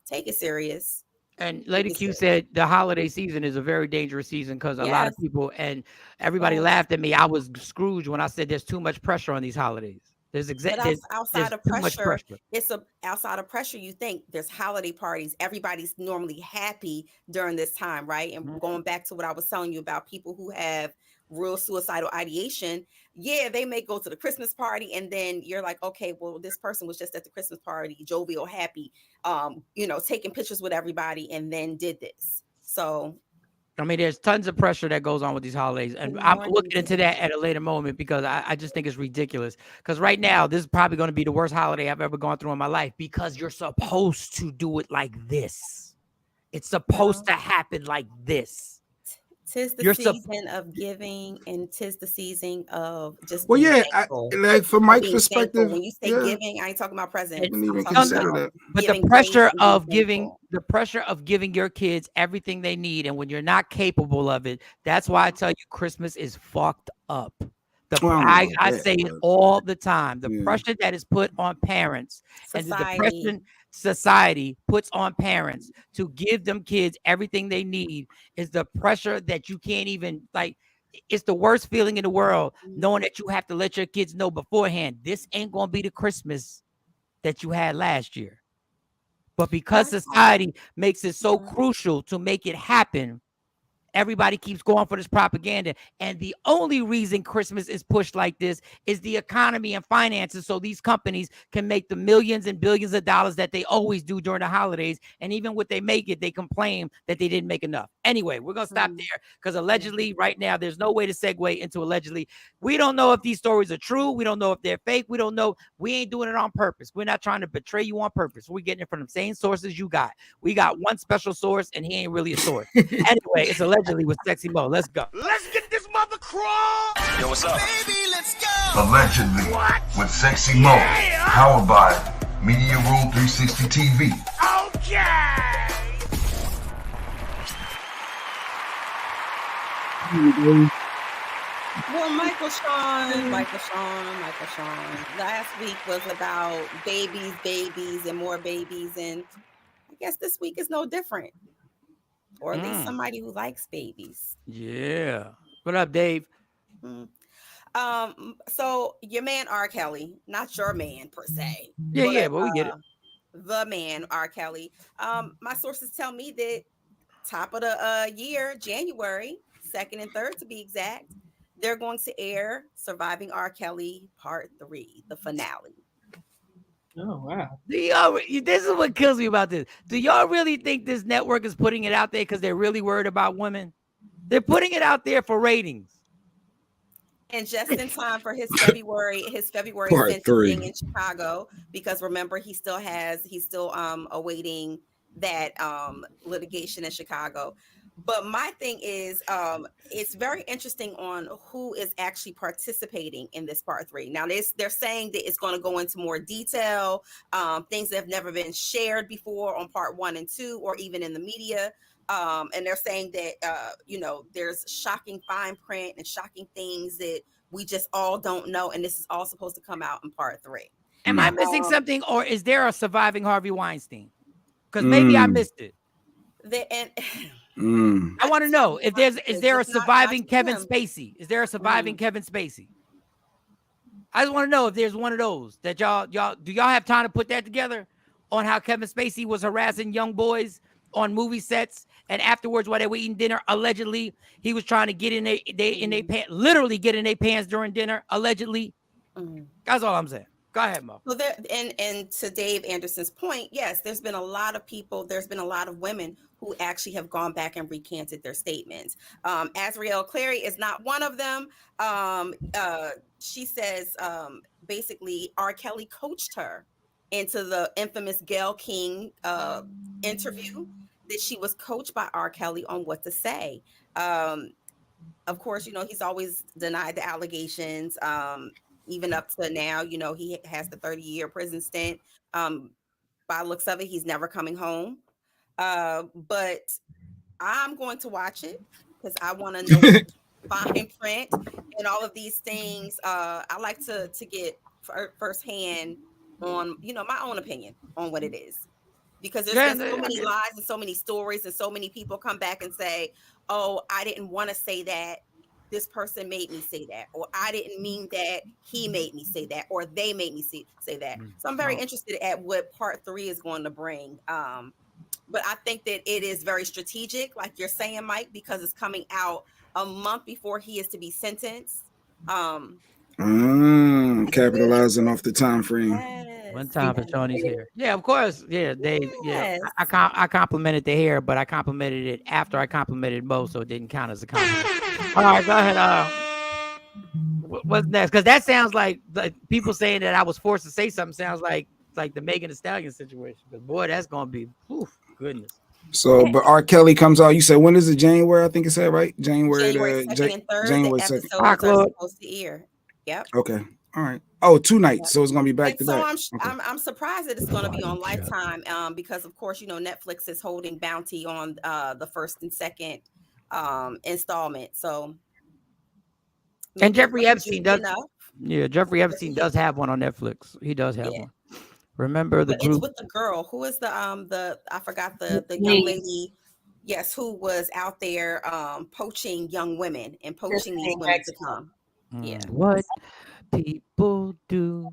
take it serious. And Lady Q said the holiday season is a very dangerous season because a lot of people and everybody laughed at me. I was Scrooge when I said there's too much pressure on these holidays. Outside of pressure. It's outside of pressure. You think there's holiday parties. Everybody's normally happy during this time, right? And going back to what I was telling you about people who have real suicidal ideation. Yeah, they may go to the Christmas party and then you're like, okay, well, this person was just at the Christmas party, jovial, happy, you know, taking pictures with everybody and then did this. So I mean, there's tons of pressure that goes on with these holidays. And I'm looking into that at a later moment because I just think it's ridiculous. Because right now, this is probably going to be the worst holiday I've ever gone through in my life because you're supposed to do it like this. It's supposed to happen like this. 'Tis the season of giving and 'tis the season of just like from Mike's perspective. When you say giving, I ain't talking about presents. But the pressure of giving your kids everything they need, and when you're not capable of it, that's why I tell you Christmas is fucked up. I say it all the time. The pressure that is put on parents and the depression society puts on parents to give them kids everything they need is the pressure that you can't even it's the worst feeling in the world knowing that you have to let your kids know beforehand this ain't gonna be the Christmas that you had last year. But because society makes it so crucial to make it happen, everybody keeps going for this propaganda. And the only reason Christmas is pushed like this is the economy and finances. So these companies can make the millions and billions of dollars that they always do during the holidays. And even when they make it, they complain that they didn't make enough. Anyway, we're going to stop there because allegedly right now, there's no way to segue into allegedly. We don't know if these stories are true. We don't know if they're fake. We don't know. We ain't doing it on purpose. We're not trying to betray you on purpose. We're getting it from the same sources you got. We got one special source and he ain't really a source. Anyway, it's allegedly with Sexy Mo. Let's go. Let's get this mother crawl. Yo, what's up? Baby, let's go. Allegedly with Sexy Mo. Powered by Media Room 360 TV. Okay. Well, Michael Shawn. Last week was about babies, and more babies, and I guess this week is no different. Or at least somebody who likes babies. Yeah. What up, Dave? So your man R. Kelly, not your man per se. But we get it. The man R. Kelly. My sources tell me that top of the year, January 2nd and 3rd to be exact, they're going to air Surviving R. Kelly Part 3, the finale. Oh wow! This is what kills me about this. Do y'all really think this network is putting it out there because they're really worried about women? They're putting it out there for ratings. And just in time for his February Part sentencing in Chicago, because remember he's still awaiting that litigation in Chicago. But my thing is, it's very interesting on who is actually participating in this Part 3. Now, they're saying that it's going to go into more detail, things that have never been shared before on Part 1 and 2, or even in the media. And they're saying that, there's shocking fine print and shocking things that we just all don't know. And this is all supposed to come out in Part 3. Am I missing something, or is there a Surviving Harvey Weinstein? Because maybe I missed it. I want to know if is there a surviving Kevin Spacey? Is there a surviving Kevin Spacey? I just want to know if there's one of those that y'all do y'all have time to put that together on how Kevin Spacey was harassing young boys on movie sets, and afterwards while they were eating dinner, allegedly he was trying to get in their pants, literally get in their pants during dinner, allegedly. That's all I'm saying. Go ahead, Mo. Well, and to Dave Anderson's point, yes, there's been a lot of people, there's been a lot of women who actually have gone back and recanted their statements. Azriel Clary is not one of them. She says basically R. Kelly coached her into the infamous Gayle King interview, that she was coached by R. Kelly on what to say. Of course, he's always denied the allegations. Even up to now, he has the 30-year prison stint. By looks of it, he's never coming home. But I'm going to watch it because I want to know fine print and all of these things. I like to get firsthand on, my own opinion on what it is. Because there's been so many lies and so many stories, and so many people come back and say, oh, I didn't want to say that. This person made me say that, or I didn't mean that, he made me say that, or they made me say that. So I'm very interested at what Part 3 is going to bring. But I think that it is very strategic, like you're saying, Mike, because it's coming out a month before he is to be sentenced. Capitalizing off the time frame. One time for Shawnee's hair. Yeah, of course. Yeah, Dave. Yeah, I complimented the hair, but I complimented it after I complimented Mo, so it didn't count as a compliment. All right, go ahead. What's next? Because that sounds like people saying that I was forced to say something. Sounds like the Megan Thee Stallion situation. But boy, that's gonna be goodness. So, but R. Kelly comes out. You said when is it? January, I think it said, right? January 2nd and 3rd. January the 2nd. episodes are supposed to air. Yep. Okay. All right. Oh, 2 nights. So it's gonna be back to back. So I'm surprised that it's gonna be on Lifetime. Because of course, Netflix is holding bounty on the first and second installment. So. And Jeffrey Epstein does. Yeah, Jeffrey Epstein does have one on Netflix. He does have one. Remember the group? It's with the girl who is the I forgot the young lady. Yes, who was out there poaching young women and poaching these women to come. Yeah. What people do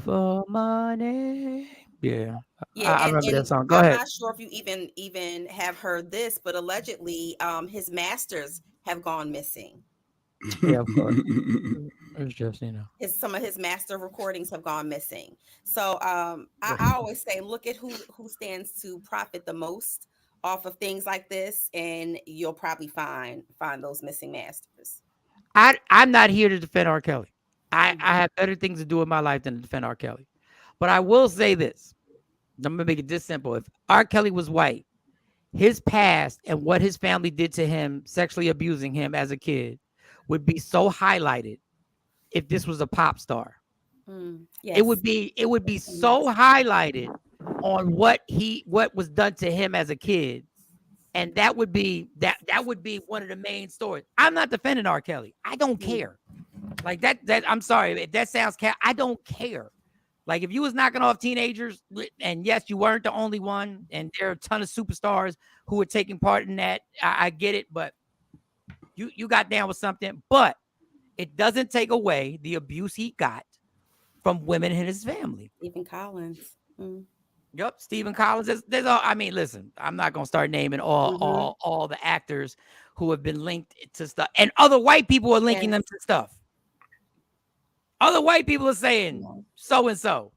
for money. Yeah. I remember that song. Go ahead. I'm not sure if you even have heard this, but allegedly his masters have gone missing. Yeah, of course. It's just, some of his master recordings have gone missing. So I always say, look at who stands to profit the most off of things like this, and you'll probably find those missing masters. I'm not here to defend R. Kelly. I have better things to do in my life than to defend R. Kelly. But I will say this. I'm gonna make it this simple. If R. Kelly was white, his past and what his family did to him, sexually abusing him as a kid, would be so highlighted if this was a pop star. Yes. It would be so highlighted on what was done to him as a kid And that would be one of the main stories. I'm not defending R. Kelly. I don't care. Like that I'm sorry if that sounds I don't care. Like if you was knocking off teenagers, and yes, you weren't the only one, and there are a ton of superstars who were taking part in that. I get it, but you got down with something. But it doesn't take away the abuse he got from women in his family. Stephen Collins. Yep, Stephen Collins. There's all. I mean, listen, I'm not gonna start naming all the actors who have been linked to stuff, and other white people are linking them to stuff. Other white people are saying so and so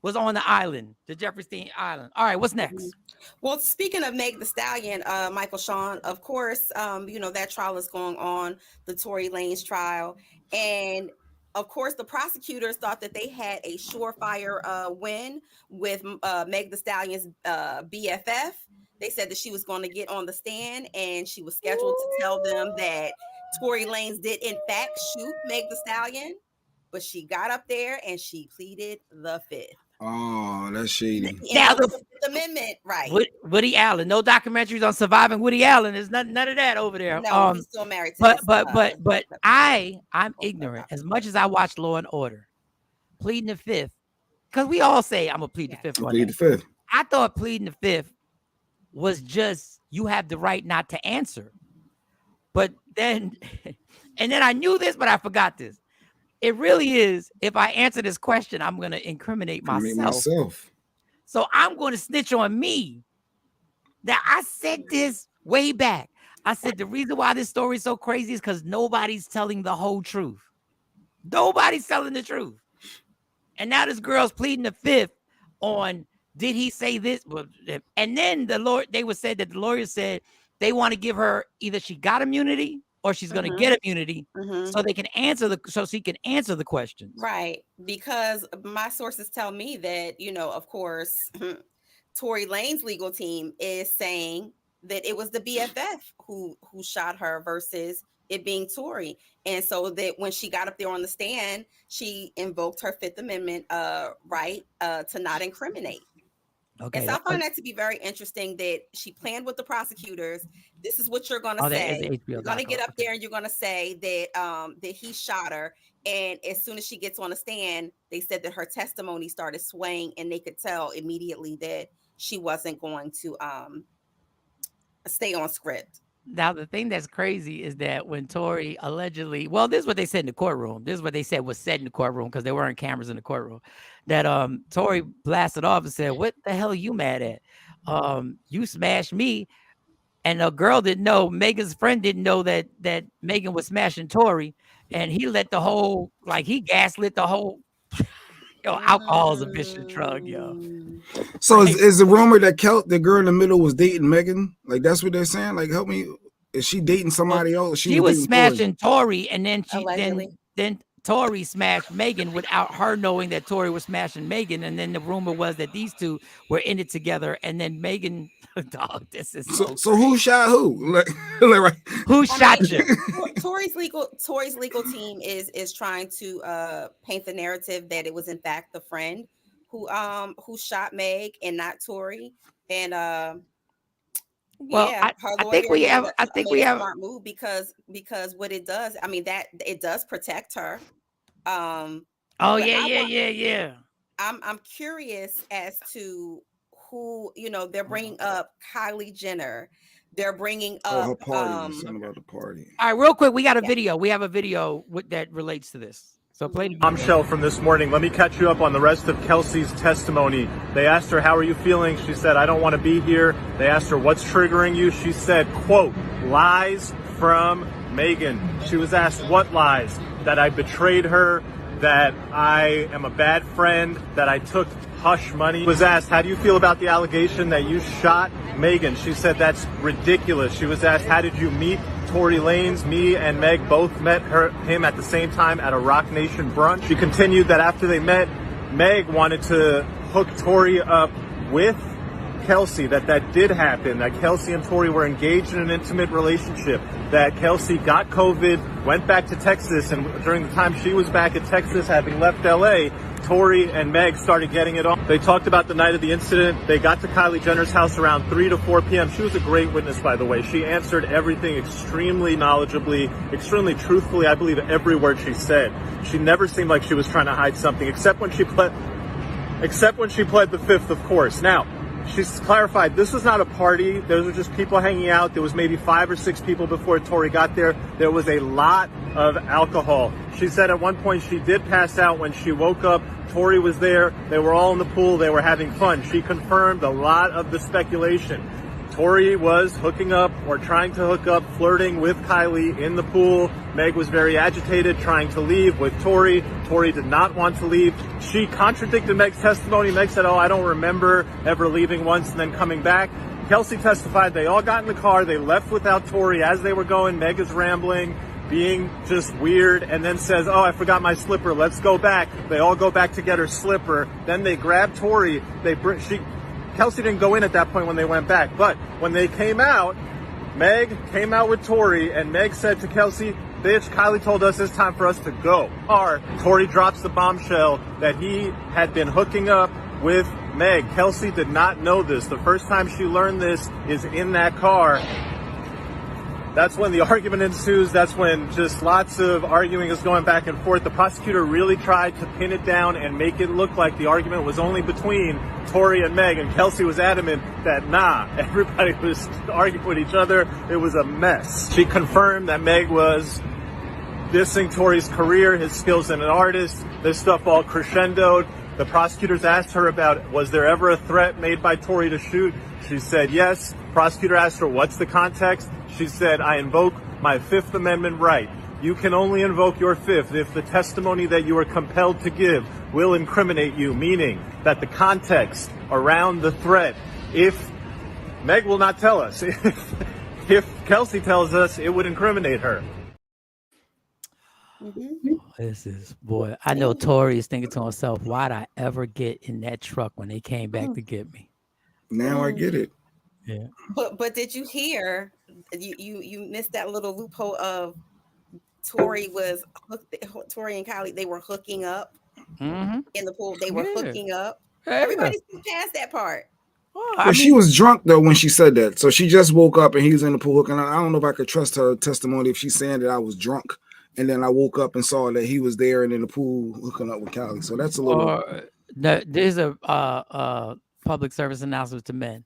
was on the island, the Jefferson Island. All right, what's next? Well, speaking of Meg Thee Stallion, Michael Shawn, of course, that trial is going on, the Tory Lanez trial, and of course, the prosecutors thought that they had a surefire win with Meg Thee Stallion's BFF. They said that she was going to get on the stand, and she was scheduled to tell them that Tory Lanez did in fact shoot Meg Thee Stallion. But she got up there and she pleaded the fifth. Oh, that's shady. Now the Fifth Amendment, right? Woody Allen. No documentaries on surviving Woody Allen. There's none of that over there. No, he's still married to but I'm ignorant. As much as I watch Law and Order, pleading the fifth, because we all say I'm gonna plead the fifth. Plead the fifth. I thought pleading the fifth was just you have the right not to answer. But then, and then I knew this, but I forgot this. It really is. If I answer this question, I'm going to incriminate myself. So I'm going to snitch on me. That I said this way back. I said the reason why this story is so crazy is because nobody's telling the whole truth. Nobody's telling the truth. And now this girl's pleading the fifth on did he say this? And then they would say that the lawyer said they want to give her either she got immunity or she's going to get immunity so they can so she can answer the questions. Right. Because my sources tell me that, of course, Tory Lanez legal team is saying that it was the BFF who shot her versus it being Tory. And so that when she got up there on the stand, she invoked her Fifth Amendment right to not incriminate. Okay. And so I find that to be very interesting that she planned with the prosecutors. This is what you're going to say. You're going to get up there and you're going to say that that he shot her. And as soon as she gets on the stand, they said that her testimony started swaying and they could tell immediately that she wasn't going to stay on script. Now, the thing that's crazy is that when Tory allegedly, well, this is what they said in the courtroom. This is what they said was said in the courtroom because there weren't cameras in the courtroom. That Tory blasted off and said, "What the hell are you mad at? You smashed me." And the girl didn't know, Megan's friend didn't know that Megan was smashing Tory. And he let the whole, he gaslit the whole, alcohol is a vicious drug, yo. So is the rumor that the girl in the middle was dating Megan? Like, that's what they're saying? Like, help me. Is she dating somebody else? She was smashing Tory, and then then Tory smashed Megan without her knowing that Tory was smashing Megan. And then the rumor was that these two were in it together. And then Megan, dog, this is so who shot who? Who shot you? Tory's legal team is trying to paint the narrative that it was in fact the friend who shot Meg and not Tory. And I think we have a smart move because what it does, I mean, that it does protect her. Yeah. I'm curious as to who, they're bringing up Kylie Jenner. They're bringing up her party. Something about the party. All right, real quick, we got a video. We have a video that relates to this. So play the bombshell from this morning. Let me catch you up on the rest of Kelsey's testimony. They asked her, "How are you feeling?" She said, "I don't want to be here." They asked her, "What's triggering you?" She said, quote, "Lies from Megan." She was asked, "What lies?" That I betrayed her, that I am a bad friend, that I took hush money. Was asked, "How do you feel about the allegation that you shot Megan?" She said, "That's ridiculous." She was asked, "How did you meet Tory Lanez?" Me and Meg both met him at the same time at a Rock Nation brunch. She continued that after they met, Meg wanted to hook Tory up with Kelsey that did happen, that Kelsey and Tory were engaged in an intimate relationship, that Kelsey got COVID, went back to Texas, and during the time she was back at Texas, having left LA, Tory and Meg started getting it on. They talked about the night of the incident. They got to Kylie Jenner's house around 3 to 4 p.m. She was a great witness, by the way. She answered everything extremely knowledgeably, extremely truthfully. I believe every word she said. She never seemed like she was trying to hide something, except when she pled the fifth, of course. Now, she's clarified this was not a party. Those were just people hanging out. There was maybe 5 or 6 people before Tory got there. There was a lot of alcohol. She said at one point she did pass out. When she woke up, Tory was there. They were all in the pool. They were having fun. She confirmed a lot of the speculation. Tory was hooking up or trying to hook up, flirting with Kylie in the pool. Meg was very agitated, trying to leave with Tory. Tory did not want to leave. She contradicted Meg's testimony. Meg said, I don't remember ever leaving once and then coming back. Kelsey testified they all got in the car. They left without Tory as they were going. Meg is rambling, being just weird, and then says, I forgot my slipper. Let's go back. They all go back to get her slipper. Then they grab Tory. Kelsey didn't go in at that point when they went back. But when they came out, Meg came out with Tory, and Meg said to Kelsey, bitch, Kylie told us it's time for us to go. Tory drops the bombshell that he had been hooking up with Meg. Kelsey did not know this. The first time she learned this is in that car. That's when the argument ensues. That's when just lots of arguing is going back and forth. The prosecutor really tried to pin it down and make it look like the argument was only between Tory and Meg, and Kelsey was adamant that everybody was arguing with each other. It was a mess. She confirmed that Meg was dissing Tory's career, his skills as an artist. This stuff all crescendoed. The prosecutors asked her about, was there ever a threat made by Tory to shoot? She said yes. Prosecutor asked her, what's the context? She said, I invoke my Fifth Amendment right. You can only invoke your fifth if the testimony that you are compelled to give will incriminate you, meaning that the context around the threat, if Meg will not tell us, if Kelsey tells us, it would incriminate her. This is, boy, I know Tory is thinking to himself, why'd I ever get in that truck when they came back to get me? Now I get it. Yeah. But did you hear, you missed that little loophole of Tory and Kylie, they were hooking up in the pool. They were hooking up. Everybody passed that part. But she was drunk though when she said that. So she just woke up and he was in the pool hooking up. I don't know if I could trust her testimony if she's saying that I was drunk and then I woke up and saw that he was there and in the pool hooking up with Kylie. So that's a little. There's a public service announcement to men.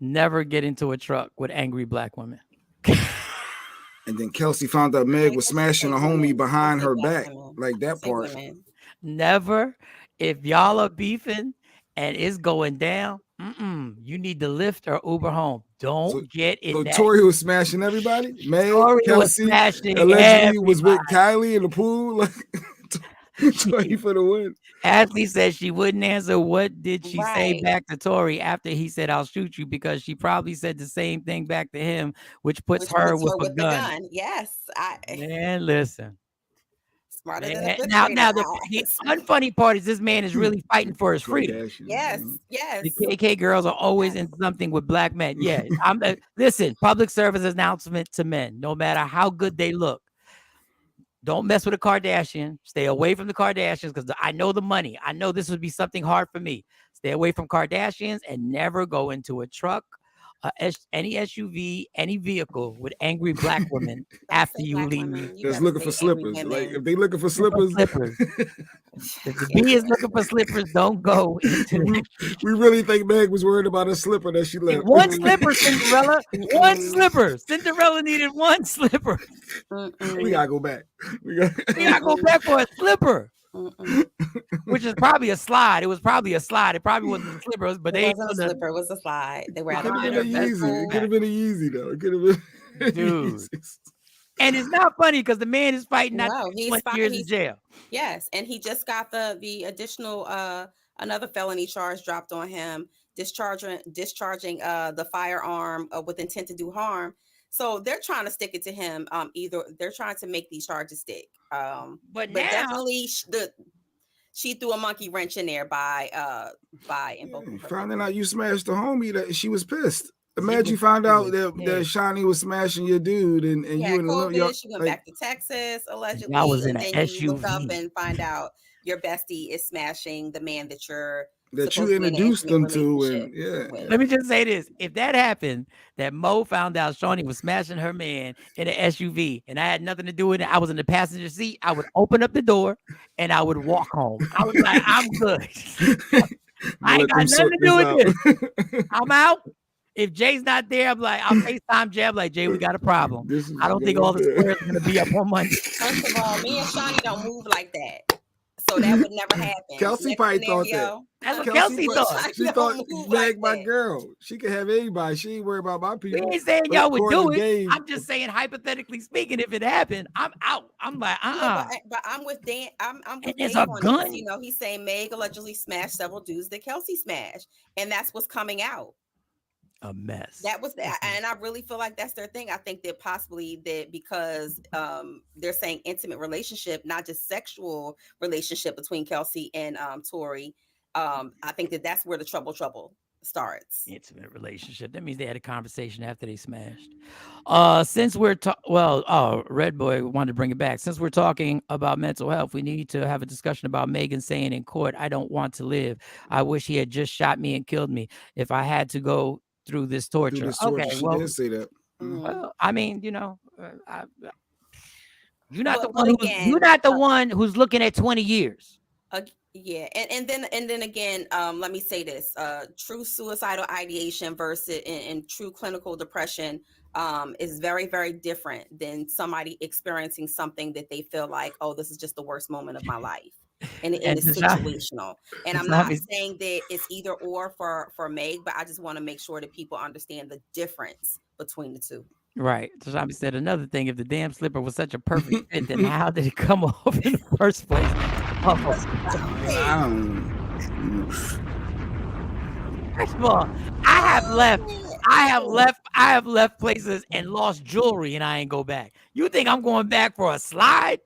Never get into a truck with angry black women. And then Kelsey found out Meg was smashing a homie behind her back. Like that part. Never. If y'all are beefing and it's going down, you need to lift or Uber home. Don't get in so that. Tory was smashing everybody. Meg, Kelsey allegedly everybody. was with Kylie in the pool. Tory for the win. Ashley said she wouldn't answer. What did she say back to Tory after he said, I'll shoot you? Because she probably said the same thing back to him, which puts her with a gun. Yes. Man, listen. Smarter than a now the unfunny part is this man is really fighting for his freedom. Yes. The KK girls are always in something with black men. Yeah. Listen, public service announcement to men, no matter how good they look. Don't mess with a Kardashian. Stay away from the Kardashians because I know the money. I know this would be something hard for me. Stay away from Kardashians and never go into a truck, any SUV, any vehicle with angry black women after you leave. Just looking for slippers. Like if they looking for slippers. If the B is looking for slippers, don't go into we really think Meg was worried about a slipper that she left. One slipper, Cinderella. One slipper. Cinderella needed one slipper. We gotta go back. We gotta go back for a slipper. Which is probably a slide. It was probably a slide. It probably wasn't a slipper, but it wasn't a slipper. It was a slide. They were out of it could have been a Yeezy though. It could have been dude. And it's not funny because the man is fighting not 20 years in jail. Yes, and he just got the additional another felony charge dropped on him, discharging the firearm with intent to do harm. So they're trying to stick it to him. Either they're trying to make these charges stick. But now, definitely she threw a monkey wrench in there by invoking her finding out you smashed the homie, that she was pissed. Imagine you found out that Shawnee was smashing your dude, and you in COVID. She went back to Texas allegedly, and then you look up and find out your bestie is smashing the man that you introduced them to, and Let me just say this: if that happened, that Mo found out Shawnee was smashing her man in an SUV, and I had nothing to do with it, I was in the passenger seat, I would open up the door and I would walk home. I was like, I'm good. I ain't got nothing to do with this. I'm out. If Jay's not there, I'm like, I'll FaceTime Jay. I'm like, Jay, we got a problem. I don't think all the squares are gonna be up on Monday. First of all, me and Shawnee don't move like that. So that would never happen. Kelsey probably thought that. That's what Kelsey thought. She thought Meg my girl. She could have anybody. She ain't worried about my people. We ain't saying y'all would do it. I'm just saying, hypothetically speaking, if it happened, I'm out. I'm like, but I'm with Dan. I'm with It's Dave a on gun. this. He's saying Meg allegedly smashed several dudes that Kelsey smashed, and that's what's coming out. A mess. That was that, and I really feel like that's their thing. I think that possibly that because they're saying intimate relationship, not just sexual relationship between Kelsey and Tori. I think that's where the trouble starts. Intimate relationship. That means they had a conversation after they smashed. Since we're Red Boy wanted to bring it back. Since we're talking about mental health, we need to have a discussion about Megan saying in court, "I don't want to live. I wish he had just shot me and killed me. If I had to go through this torture." Okay, she did say that. Well, I mean, you're not the one who's looking at 20 years. Yeah, and then again, let me say this: true suicidal ideation versus in true clinical depression is very, very different than somebody experiencing something that they feel like, oh, this is just the worst moment of my life. And it's situational. And I'm not saying that it's either or for Meg, but I just want to make sure that people understand the difference between the two. Right. Tashami said another thing, if the damn slipper was such a perfect fit, then how did it come off in the first place? First of all, I have left places and lost jewelry and I ain't go back. You think I'm going back for a slide?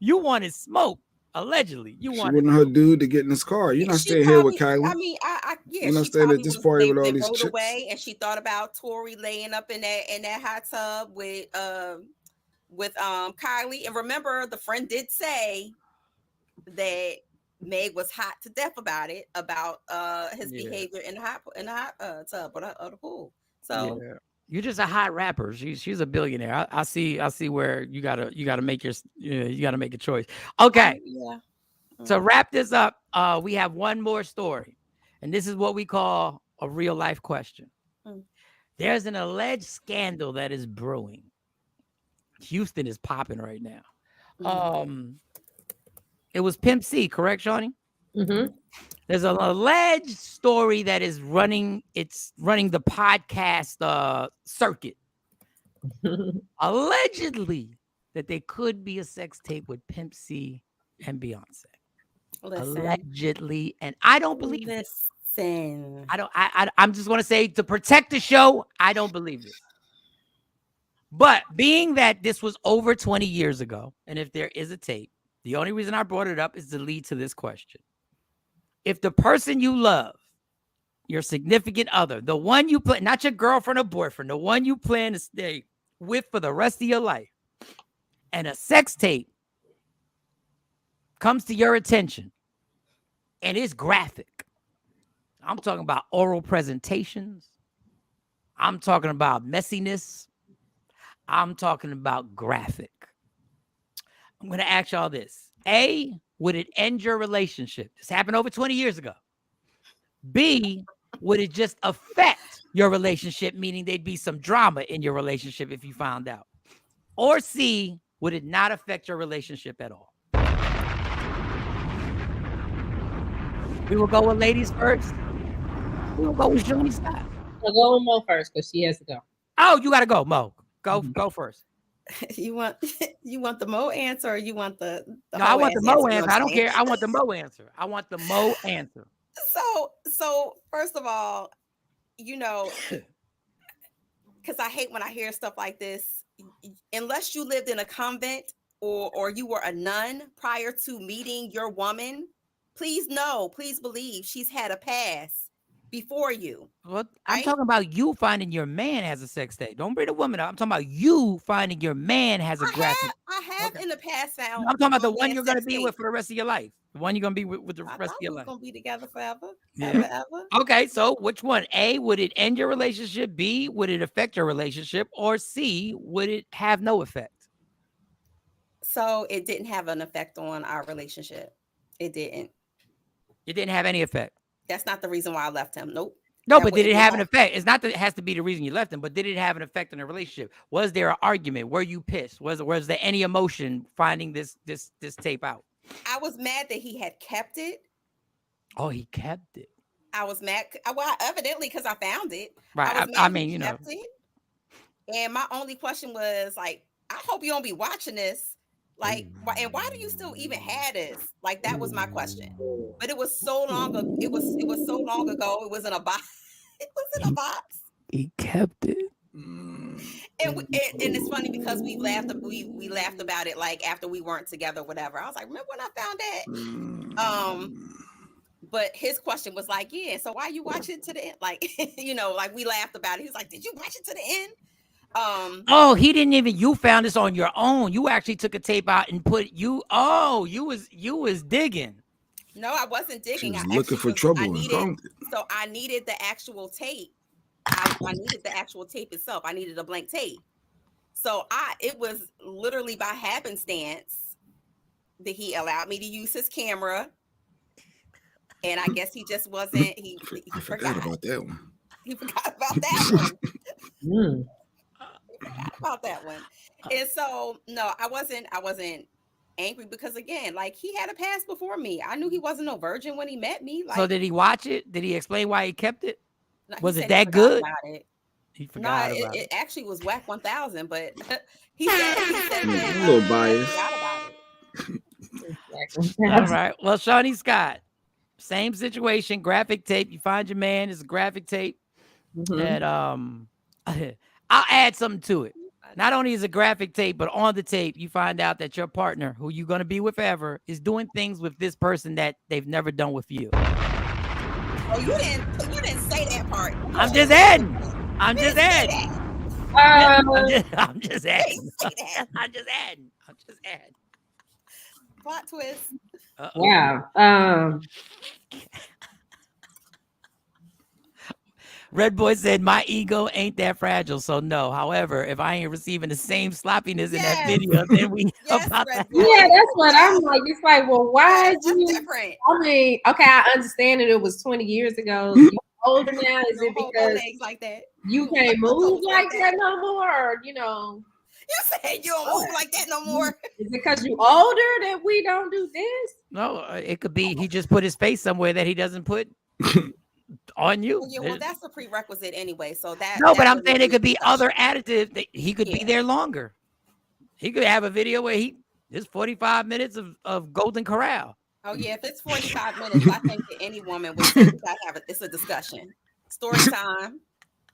You wanted smoke. Allegedly, she wanted her dude to get in his car. You're not staying here with Kylie. I mean, you're not staying at this party with all these chicks. Away, and she thought about Tori laying up in that hot tub with Kylie. And remember, the friend did say that Meg was hot to death about his behavior in the hot tub or the pool. So. Yeah. You're just a hot rapper. She's a billionaire. I see where you gotta make a choice. Okay. To wrap this up, we have one more story, and this is what we call a real life question. There's an alleged scandal that is brewing. Houston is popping right now. It was Pimp C, correct, Shawnee? Mm-hmm. There's an alleged story that is running the podcast circuit. Allegedly that there could be a sex tape with Pimp C and Beyonce. Allegedly, and I don't believe this. I'm just going to say, to protect the show, I don't believe this. But being that this was over 20 years ago, and if there is a tape, the only reason I brought it up is to lead to this question. If the person you love, your significant other, the one you plan, not your girlfriend or boyfriend, the one you plan to stay with for the rest of your life, and a sex tape comes to your attention and it's graphic. I'm talking about oral presentations. I'm talking about messiness. I'm talking about graphic. I'm going to ask y'all this. A, would it end your relationship? This happened over 20 years ago. B, would it just affect your relationship, meaning there'd be some drama in your relationship if you found out? Or C, would it not affect your relationship at all? We will go with ladies first. We will go with Shawnee Scott. I'll go with Mo first because she has to go. Oh, you got to go, Mo. Go first. You want the Mo answer, or you want the no? I want the Mo answer. I don't care. I want the Mo answer. I want the Mo answer. So first of all, because I hate when I hear stuff like this. Unless you lived in a convent or you were a nun prior to meeting your woman, please know, please believe she's had a past before you. Well, I'm talking about you finding your man has a sex tape. Don't bring the woman up. I'm talking about you finding your man has a graphic. I have in the past found. I'm talking about the one you're going to be with for the rest of your life. The one you're going to be with the rest of your life. We're going to be together forever. Yeah. Ever. Okay, so which one? A, would it end your relationship? B, would it affect your relationship? Or C, would it have no effect? So it didn't have an effect on our relationship. It didn't. It didn't have any effect. That's not the reason why I left him. Nope. No, but did it have an effect? It's not that it has to be the reason you left him, but did it have an effect on the relationship? Was there an argument? Were you pissed? Was there any emotion finding this tape out? I was mad that he had kept it. Oh, he kept it. I was mad. Well, evidently, because I found it. Right. I mean, you know. And my only question was like, I hope you don't be watching this. Like, and why do you still even have this? Like, that was my question. But it was so long ago. It was so long ago. It was in a box. It was in a box. He kept it. And it's funny because we laughed about it like after we weren't together, whatever. I was like, remember when I found that? But his question was like, yeah, so why you watch it to the end? Like, you know, like we laughed about it. He was like, did you watch it to the end? Oh, he didn't even. You found this on your own. You actually took a tape out and put you. Oh, you was digging. No, I wasn't digging. She was looking for trouble. So I needed the actual tape. I needed the actual tape itself. I needed a blank tape. So it was literally by happenstance that he allowed me to use his camera. And I guess he just wasn't. He forgot about that one. He forgot about that one. About that one. And so no, I wasn't angry because again, like he had a past before me. I knew he wasn't no virgin when he met me. Like, so did he watch it? Did he explain why he kept it? No, was it that good? He forgot about it. It actually was whack 1000, but he said a little biased. All right. Well, Shawnee Scott, same situation, graphic tape. You find your man, it's a graphic tape. And I'll add something to it. Not only is a graphic tape, but on the tape, you find out that your partner, who you're going to be with forever, is doing things with this person that they've never done with you. Oh, you didn't say that part. I'm just adding. I'm just adding. I'm just adding. Plot twist. Wow. Red Boy said, my ego ain't that fragile, so no. However, if I ain't receiving the same sloppiness in that video, then we about that. Yeah, that's what I'm like. It's like, well, why is you different? I mean, okay, I understand that it was 20 years ago. You older now? Is it because like that? You can't move like that no more? Or, you know, you said you don't move like that no more. Is it because you older that we don't do this? No, it could be he just put his face somewhere that he doesn't put on you. Yeah, well, that's a prerequisite anyway. So that no, but I'm saying it could be other additives that he could be there longer. He could have a video where there's 45 minutes of Golden Corral. Oh yeah, if it's 45 minutes, I think that any woman would say we gotta have it's a discussion. Story time.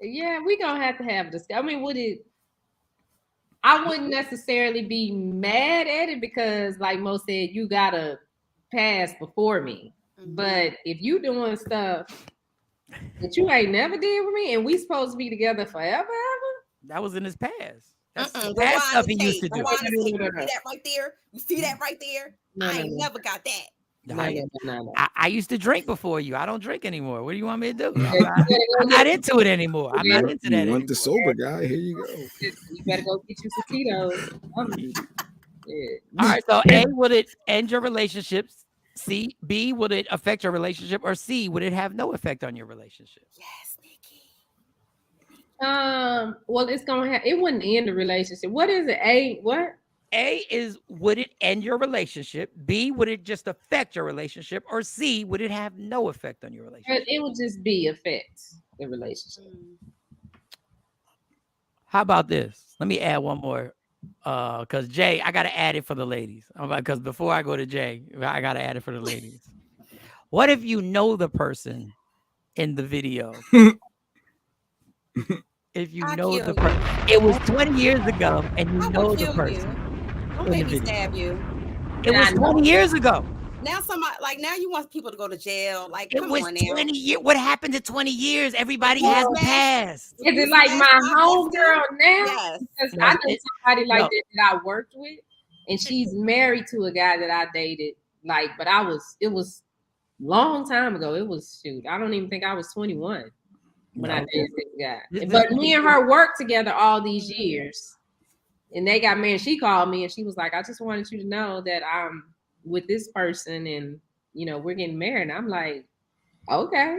Yeah, we gonna have to have a discussion. I mean, I wouldn't necessarily be mad at it because, like Mo said, you gotta pass before me. But if you doing stuff that you ain't never did with me, and we supposed to be together forever, that was in his past. That's past stuff he used to do. You see that right there? You see that right there? I ain't never got that. No. I used to drink before you. I don't drink anymore. What do you want me to do? I'm not into it anymore. I'm not into that. You want the sober guy? Here you go. You better go get you some Tito's. All right. So A, would it end your relationships? B, would it affect your relationship? Or C, would it have no effect on your relationship? Yes, Nikki. Well, it's gonna have. It wouldn't end the relationship. What is it? A, what? A is, would it end your relationship? B, would it just affect your relationship? Or C, would it have no effect on your relationship? It would just be affect the relationship. How about this? Let me add one more. Because Jay, I gotta add it for the ladies. Because before I go to Jay, I gotta add it for the ladies. What if you know the person in the video? If you know the person, it was 20 years ago, and you know the person. Don't make me stab you. It was 20 years ago. Now somebody like now you want people to go to jail. Like, it come was on now. 20 years. What happened to 20 years? Everybody has a past. Is it like my homegirl now? Yes. Because I know somebody like that I worked with, and she's married to a guy that I dated. Like, but it was long time ago. It was I don't even think I was 21 when I dated this guy. But me and her worked together all these years, and they got married. She called me and she was like, "I just wanted you to know that I'm with this person, and we're getting married." And I'm like, "Okay."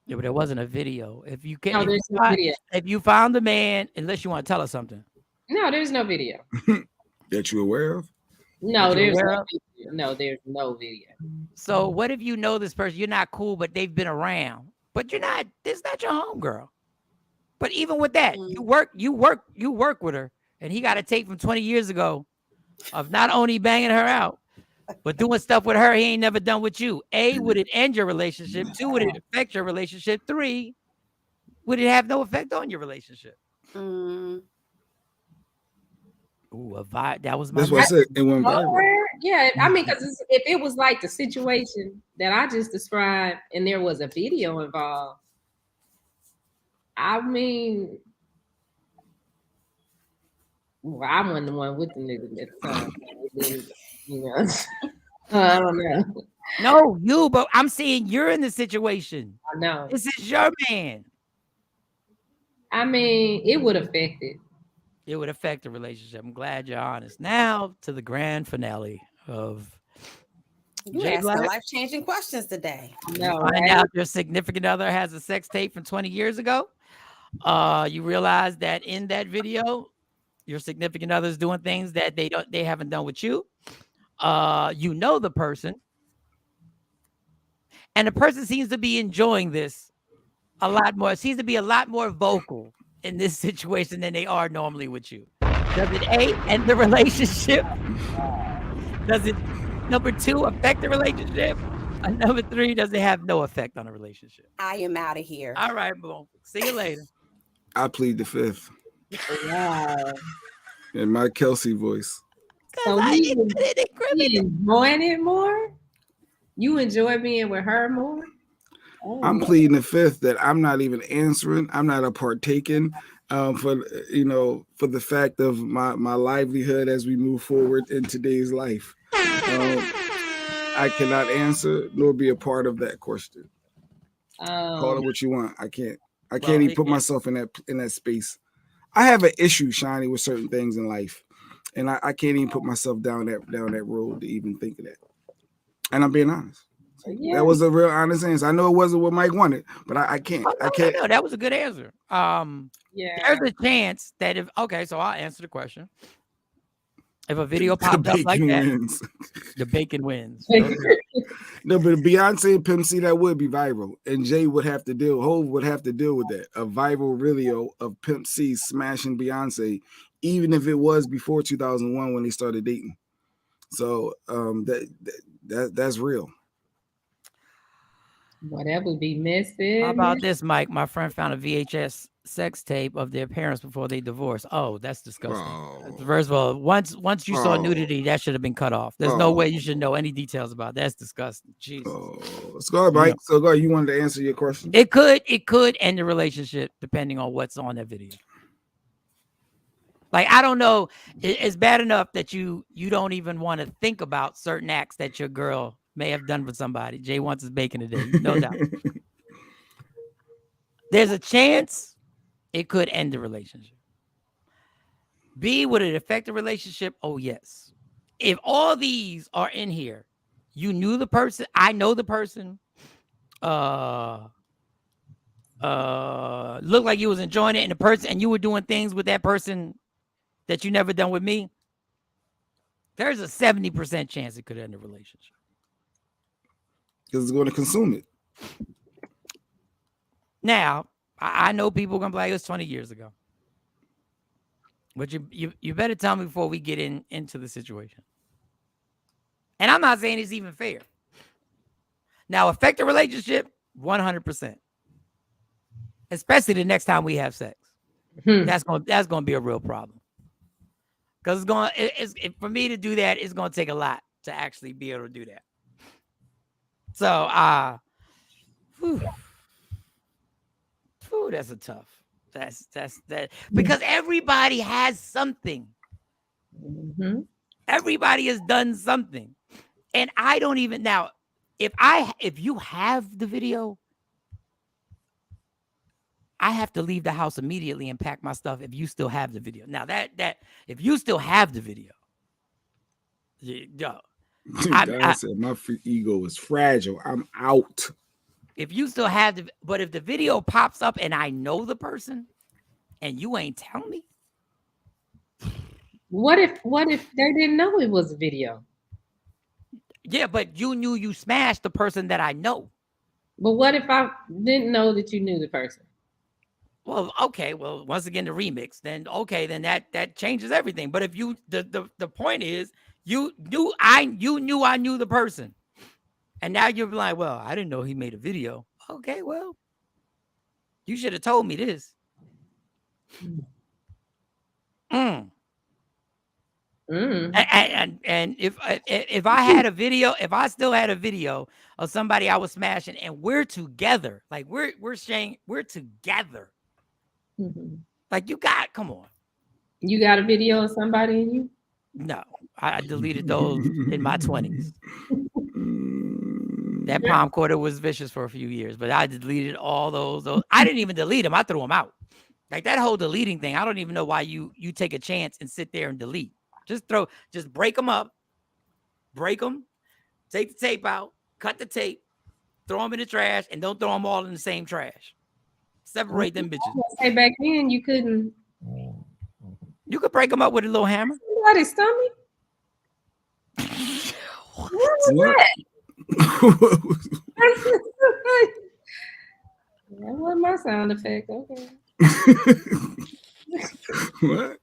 Yeah, but there wasn't a video. If you can, No, there's no video. If you found the man, unless you want to tell us something. No, there's no video. That you're aware of? No, there's no video. No, there's no video. So what if you know this person? You're not cool, but they've been around. But you're not. This is not your homegirl. But even with that, you work with her, and he got a tape from 20 years ago of not only banging her out, but doing stuff with her he ain't never done with you. A, would it end your relationship? 2, would it affect your relationship? 3, would it have no effect on your relationship? Ooh, that was my. That's what I said. It went viral. Yeah, I mean, because if it was like the situation that I just described, and there was a video involved, I mean, well, I wasn't the one with the nigga at the time. I don't know. No, you, but I'm saying you're in the situation. I know. This is your man. I mean, it would affect it. It would affect the relationship. I'm glad you're honest. Now to the grand finale of you asking life-changing questions today. No, find out your significant other has a sex tape from 20 years ago. You realize that in that video, your significant other is doing things that they haven't done with you. You know the person, and the person seems to be enjoying this a lot more. It seems to be a lot more vocal in this situation than they are normally with you. Does it A, end the relationship? Does it, number 2, affect the relationship? And number 3, does it have no effect on the relationship? I am out of here. All right, boom. See you later. I plead the 5th. Wow. In my Kelsey voice. So you enjoying it more? You enjoy being with her more? I'm pleading the 5th that I'm not even answering. I'm not a partaking for the fact of my livelihood as we move forward in today's life. I cannot answer nor be a part of that question. Call it what you want. I can't even put myself in that space. I have an issue, Shiny, with certain things in life, and I can't even put myself down that road to even think of that. And I'm being honest. Yeah. That was a real honest answer. I know it wasn't what Mike wanted, but I can't. I can't. No, that was a good answer. There's a chance that so I'll answer the question. If a video pops up like that, the bacon wins. No, but Beyonce and Pimp C, that would be viral, and Jay would have to Hov would have to deal with that. A viral video of Pimp C smashing Beyonce, even if it was before 2001 when they started dating. So that's real. Whatever be missing. How about this, Mike? My friend found a VHS sex tape of their parents before they divorced. Oh, that's disgusting. First of all, once you saw nudity, that should have been cut off. There's no way you should know any details about that. That's disgusting. Jesus. Let's go, Mike. So go. You wanted to answer your question? It could end the relationship depending on what's on that video. Like, I don't know. It's bad enough that you don't even want to think about certain acts that your girl may have done with somebody. Jay wants his bacon today, no doubt. There's a chance it could end the relationship. B, would it affect the relationship? Oh, yes. If all these are in here, you knew the person, I know the person, looked like you was enjoying it, and you were doing things with that person that you never done with me, there's a 70% chance it could end the relationship. Because it's going to consume it. Now, I know people are going to be like, it was 20 years ago. But you better tell me before we get into the situation. And I'm not saying it's even fair. Now, affect the relationship, 100%. Especially the next time we have sex. That's going to be a real problem. Because for me to do that, it's going to take a lot to actually be able to do that. So, that's a tough. That's that because everybody has something. Mm-hmm. Everybody has done something, and I don't even now. If you have the video, I have to leave the house immediately and pack my stuff. If you still have the video, now that if you still have the video, God said my ego is fragile. I'm out. If you still have but if the video pops up and I know the person, and you ain't tell me, what if they didn't know it was a video? Yeah, but you knew you smashed the person that I know. But what if I didn't know that you knew the person? Well, okay. Well, once again, the remix. Then okay, then that changes everything. But if you the point is you knew I knew the person, and now you're like, well, I didn't know he made a video. Okay, well, you should have told me this. And if I had a video, if I still had a video of somebody I was smashing, and we're together, like we're saying we're together. Mm-hmm. Like come on. You got a video of somebody in you? No, I deleted those in my 20s. That palm quarter was vicious for a few years, but I deleted all those. I didn't even delete them. I threw them out. Like that whole deleting thing. I don't even know why you take a chance and sit there and delete. Just break them up, break them, take the tape out, cut the tape, throw them in the trash, and don't throw them all in the same trash. Separate them bitches. Say back then you couldn't. You could break them up with a little hammer. Somebody's stomach. What was that? That wasn't my sound effect. Okay. What?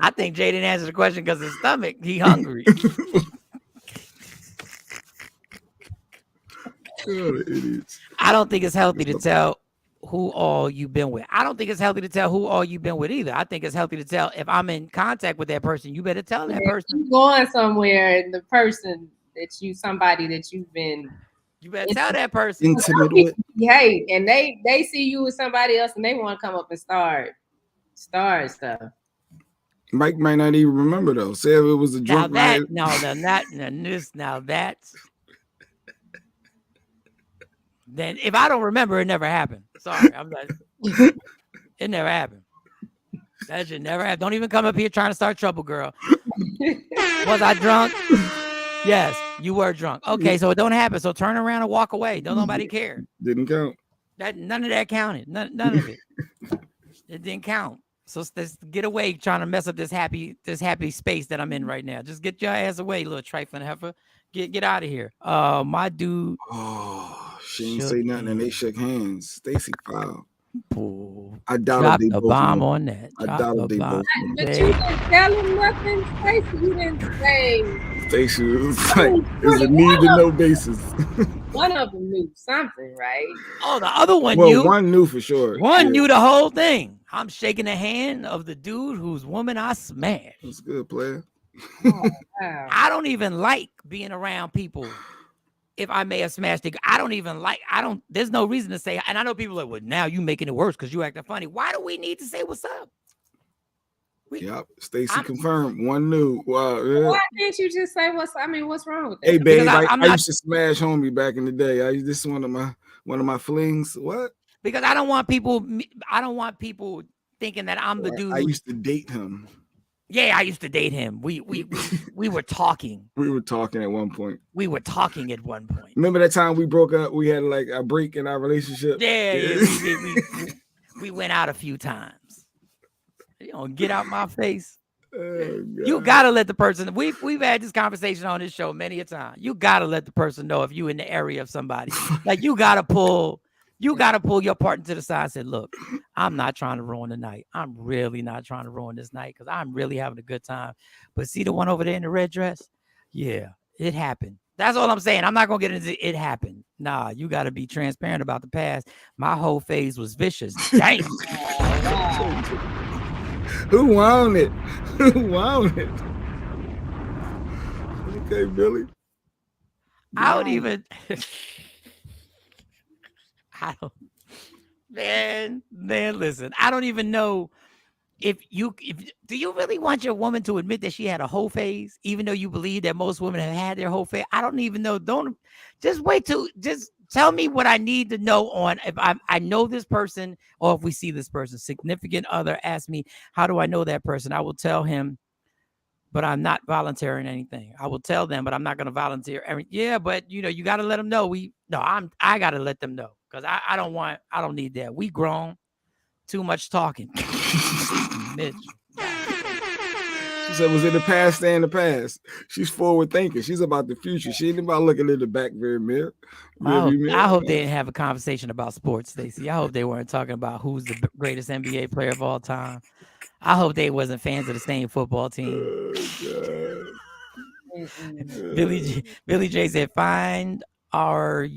I think Jay didn't answer the question because his stomach, he hungry. I don't think it's healthy to tell who all you've been with. I don't think it's healthy to tell who all you've been with either. I think it's healthy to tell if I'm in contact with that person, you better tell that person. If you're going somewhere and the person somebody that you've been, you better tell that person. Intimate with. Hey, and they see you with somebody else and they want to come up and start stuff. Mike might not even remember though. Say if it was a drunk night. Then if I don't remember, it never happened. Sorry, I'm not. It never happened. That should never happen. Don't even come up here trying to start trouble, girl. Was I drunk? Yes, you were drunk. Okay, so it don't happen. So turn around and walk away. Don't nobody care. Didn't count. None of that counted. None of it. It didn't count. So let's get away trying to mess up this happy space that I'm in right now. Just get your ass away, little trifling heifer. Get out of here. My dude. Oh, she didn't say nothing and they shook hands. Stacy foul. Ooh, I doubt they both bomb on that. I doubt they both. But you didn't tell him nothing, Stacy. You didn't say. Stacy was like, "There's a need to know basis." One of them knew something, right? Oh, the other one knew. One knew for sure. One knew the whole thing. I'm shaking the hand of the dude whose woman I smashed. That's good, player. Oh, wow. I don't even like being around people. If I may have smashed it, there's no reason to say, and I know people are like, well, now you making it worse because you acting funny. Why do we need to say what's up? Yep, Stacy confirmed. One knew. Why can't you just say what's wrong with that? Hey, babe, I used to smash homie back in the day. This is one of my flings. What? Because I don't want people thinking that I'm the dude. I used to date him. Yeah, I used to date him. We were talking. We were talking at one point. Remember that time we broke up? We had like a break in our relationship. Yeah. We went out a few times. You don't get out my face. Oh, you gotta let the person. We've had this conversation on this show many a time. You gotta let the person know if you in the area of somebody. Like you gotta pull your partner to the side and say, look, I'm not trying to ruin the night. I'm really not trying to ruin this night because I'm really having a good time. But see the one over there in the red dress? Yeah, it happened. That's all I'm saying. I'm not going to get into it happened. Nah, you got to be transparent about the past. My whole phase was vicious. Dang. Who wanted it? Who wanted it? Okay, Billy. I don't even. I don't. Man, listen. I don't even know if do you really want your woman to admit that she had a whole phase, even though you believe that most women have had their whole phase? I don't even know. Don't just wait till just tell me what I need to know on if I know this person or if we see this person. Significant other ask me, how do I know that person? I will tell him, but I'm not volunteering anything. I will tell them, but I'm not going to volunteer. Yeah, but you got to let them know. I got to let them know because I don't need that. We grown. Too much talking. Mitch. She said, was in the past, stay in the past. She's forward thinking. She's about the future. She ain't about looking in the back mirror. I hope they didn't have a conversation about sports, Stacey. I hope they weren't talking about who's the greatest NBA player of all time. I hope they wasn't fans of the same football team. Billy J said, find out.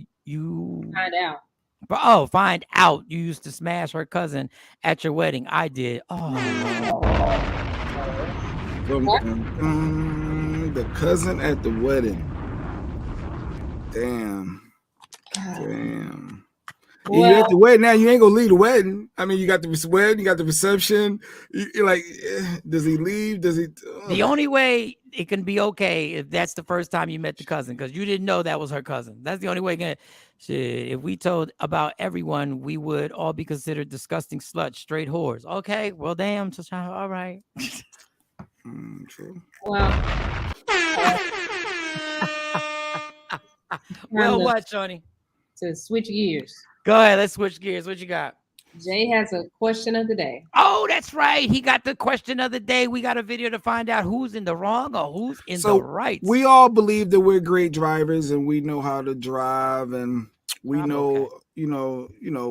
Oh, find out you used to smash her cousin at your wedding. I did. Oh. The cousin at the wedding. Damn. Well, you at the wedding now. You ain't gonna leave the wedding. I mean, you got the wedding, you got the reception. You're like, does he leave? Does he? The only way it can be okay if that's the first time you met the cousin, because you didn't know that was her cousin. That's the only way. If we told about everyone, we would all be considered disgusting sluts, straight whores. Okay, well, damn. All right. True. Well, what, Shawnee? To switch gears. Go ahead. Let's switch gears. What you got? Jay has a question of the day. Oh, that's right. He got the question of the day. We got a video to find out who's in the wrong or who's in the right. We all believe that we're great drivers and we know how to drive and we know,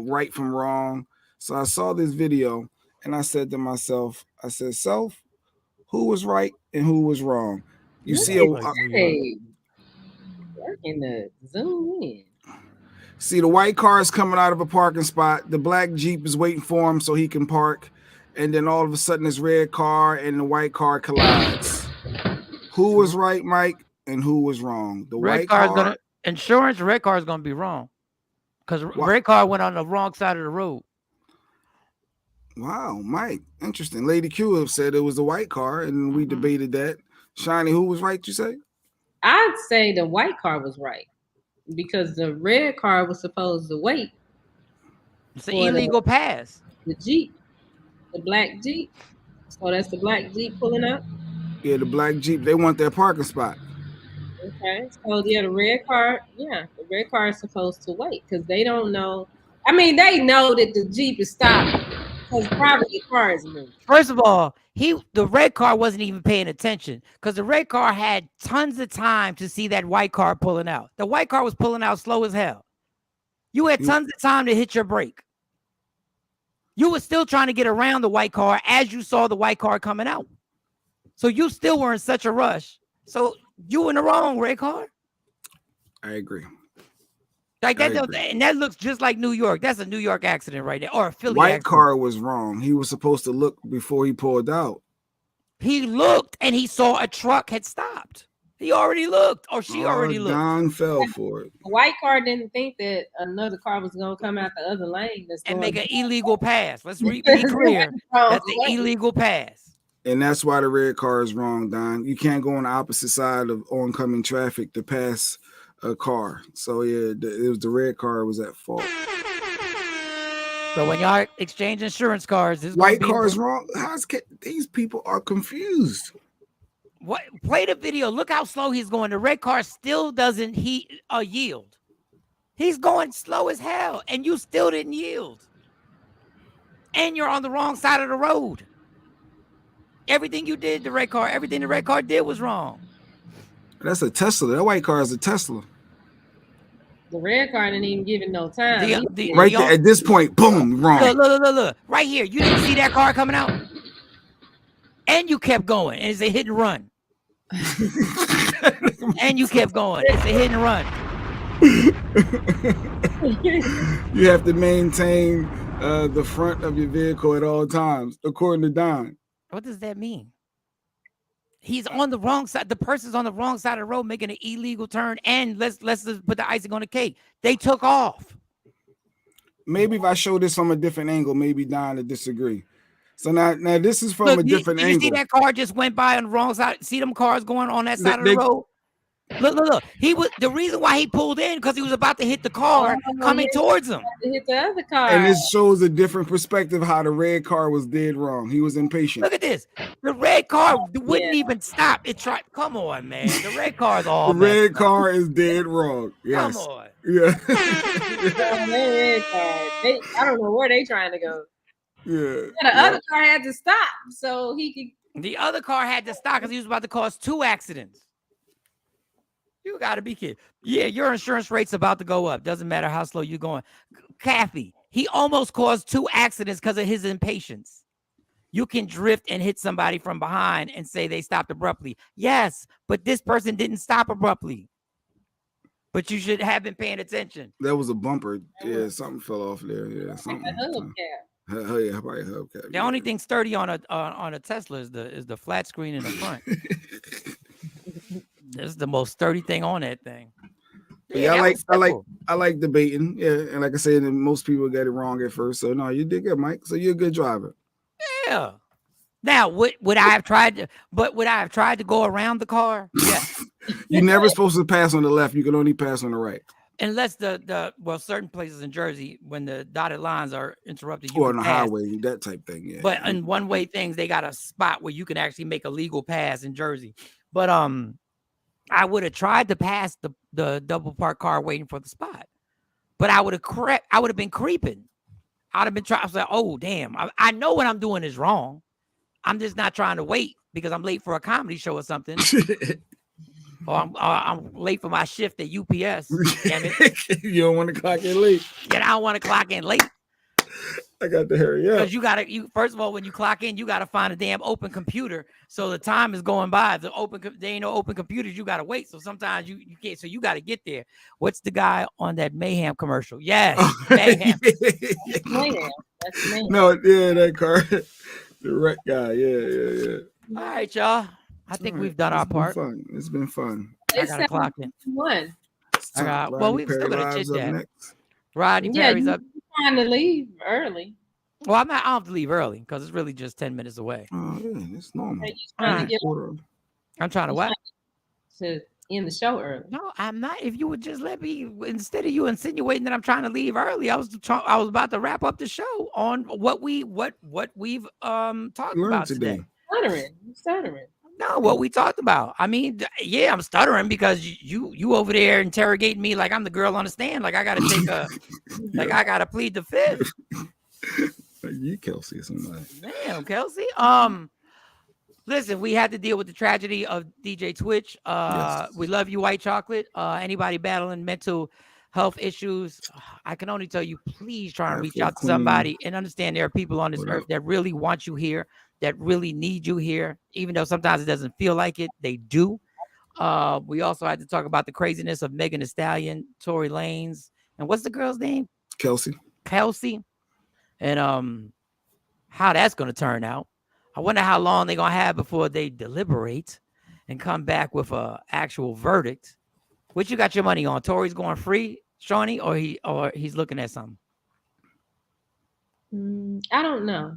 right from wrong. So I saw this video and I said to myself, Self, who was right and who was wrong? You see working the zoom in. See, the white car is coming out of a parking spot. The black Jeep is waiting for him so he can park. And then all of a sudden, this red car and the white car collides. Who was right, Mike, and who was wrong? The red white car. Insurance, red car is going to be wrong. Because red car went on the wrong side of the road. Wow, Mike. Interesting. Lady Q have said it was the white car, and we debated that. Shiny, who was right, you say? I'd say the white car was right. Because the red car was supposed to wait. It's an illegal pass. The Jeep, the black Jeep. So that's the black Jeep pulling up? Yeah, the black Jeep. They want their parking spot. Okay. So, the red car, the red car is supposed to wait because they don't know. I mean, they know that the Jeep is stopped because probably the car is moving. First of all, the red car wasn't even paying attention because the red car had tons of time to see that white car pulling out. The white car was pulling out slow as hell. You had tons of time to hit your brake. You were still trying to get around the white car as you saw the white car coming out. So you still were in such a rush. So you in the wrong, red car. I agree. Like that, and that looks just like New York. That's a New York accident right there, or a Philly white accident. Car was wrong. He was supposed to look before he pulled out. He looked and he saw a truck had stopped. He already looked, or she already looked. Don fell for it. The white car didn't think that another car was going to come out the other lane and make an illegal pass. Let's be clear. That's an illegal pass. And that's why the red car is wrong, Don. You can't go on the opposite side of oncoming traffic to pass a car. So it was the red car was at fault. So when y'all exchange insurance cards, this white car is wrong. These people are confused. What? Play the video. Look how slow he's going. The red car still doesn't yield. He's going slow as hell, and you still didn't yield. And you're on the wrong side of the road. Everything you did, everything the red car did was wrong. That's a Tesla. That white car is a Tesla. The red car didn't even give it no time. Right there, at this point, boom, wrong. Look. Right here. You didn't see that car coming out? And you kept going. And it's a hit and run. And you kept going. It's a hit and run. You have to maintain the front of your vehicle at all times, according to Don. What does that mean? He's on the wrong side. The person's on the wrong side of the road making an illegal turn. And let's just put the icing on the cake. They took off. Maybe if I show this from a different angle, maybe Don to disagree. So now this is from a different angle. You see that car just went by on the wrong side? See them cars going on that side of the road? Look. He was the reason why he pulled in because he was about to hit the car coming towards him. Hit the other car. And this shows a different perspective how the red car was dead wrong. He was impatient. Look at this. The red car wouldn't even stop. It tried. Come on, man. The red car is all. The red car is dead wrong. Yes. Come on. Yeah. Red car. I don't know where they trying to go. Yeah. The other car had to stop so he could. The other car had to stop because he was about to cause 2 accidents. You got to be kidding. Yeah, your insurance rate's about to go up. Doesn't matter how slow you're going. Kathy, he almost caused 2 accidents because of his impatience. You can drift and hit somebody from behind and say they stopped abruptly. Yes, but this person didn't stop abruptly. But you should have been paying attention. That was a bumper. Yeah, something fell off there. Yeah, something. Yeah, probably a hubcap. The only thing sturdy on a Tesla is the flat screen in the front. This is the most sturdy thing on that thing. Yeah, I like debating. Yeah, and like I said, most people get it wrong at first. So no, you did good, Mike. So you're a good driver. Yeah. Now, would I have tried to? But would I have tried to go around the car? Yeah. You're never supposed to pass on the left. You can only pass on the right. Unless certain places in Jersey, when the dotted lines are interrupted, or on the highway, that type thing. Yeah. But in one-way things, they got a spot where you can actually make a legal pass in Jersey. But I would have tried to pass the double parked car waiting for the spot, but I would have been creeping. I'd have been trying. I was like, oh damn, I know what I'm doing is wrong. I'm just not trying to wait because I'm late for a comedy show or something. Or I'm late for my shift at UPS. Damn it. You don't want to clock in late. Yeah, I don't want to clock in late. I got to hurry up. Because you first of all, when you clock in, you got to find a damn open computer. So the time is going by. If there ain't no open computers, you got to wait. So sometimes you can't. So you got to get there. What's the guy on that Mayhem commercial? Yes, Mayhem. Mayhem. That's Mayhem. No, yeah, that car. The right guy. Yeah. All right, y'all. I think we've done our part. It's been fun. I got to clock in. One. We've still got to chit chat. Rodney Perry's up. Trying to leave early. Well, I don't have to leave early because it's really just 10 minutes away. Oh, yeah, it's normal. I'm trying to what? To end the show early. No, I'm not. If you would just let me, instead of you insinuating that I'm trying to leave early, I was about to wrap up the show on what we've talked about today. Stuttering. No, what we talked about. I mean, yeah, I'm stuttering because you over there interrogating me like I'm the girl on the stand. Like I gotta take I gotta plead the fifth. You Kelsey or somebody. Damn, Kelsey. Listen, we had to deal with the tragedy of DJ Twitch. Yes. We love you, White Chocolate. Anybody battling mental health issues, I can only tell you, please try and reach out to somebody and understand there are people on this earth that really want you here, that really need you here, even though sometimes it doesn't feel like it. They do. We also had to talk about the craziness of Megan Thee Stallion, Tory Lanez, and what's the girl's name? Kelsey. And how that's going to turn out. I wonder how long they're going to have before they deliberate and come back with a actual verdict. What you got your money on? Tory's going free, Shawnee, or he's looking at something? I don't know.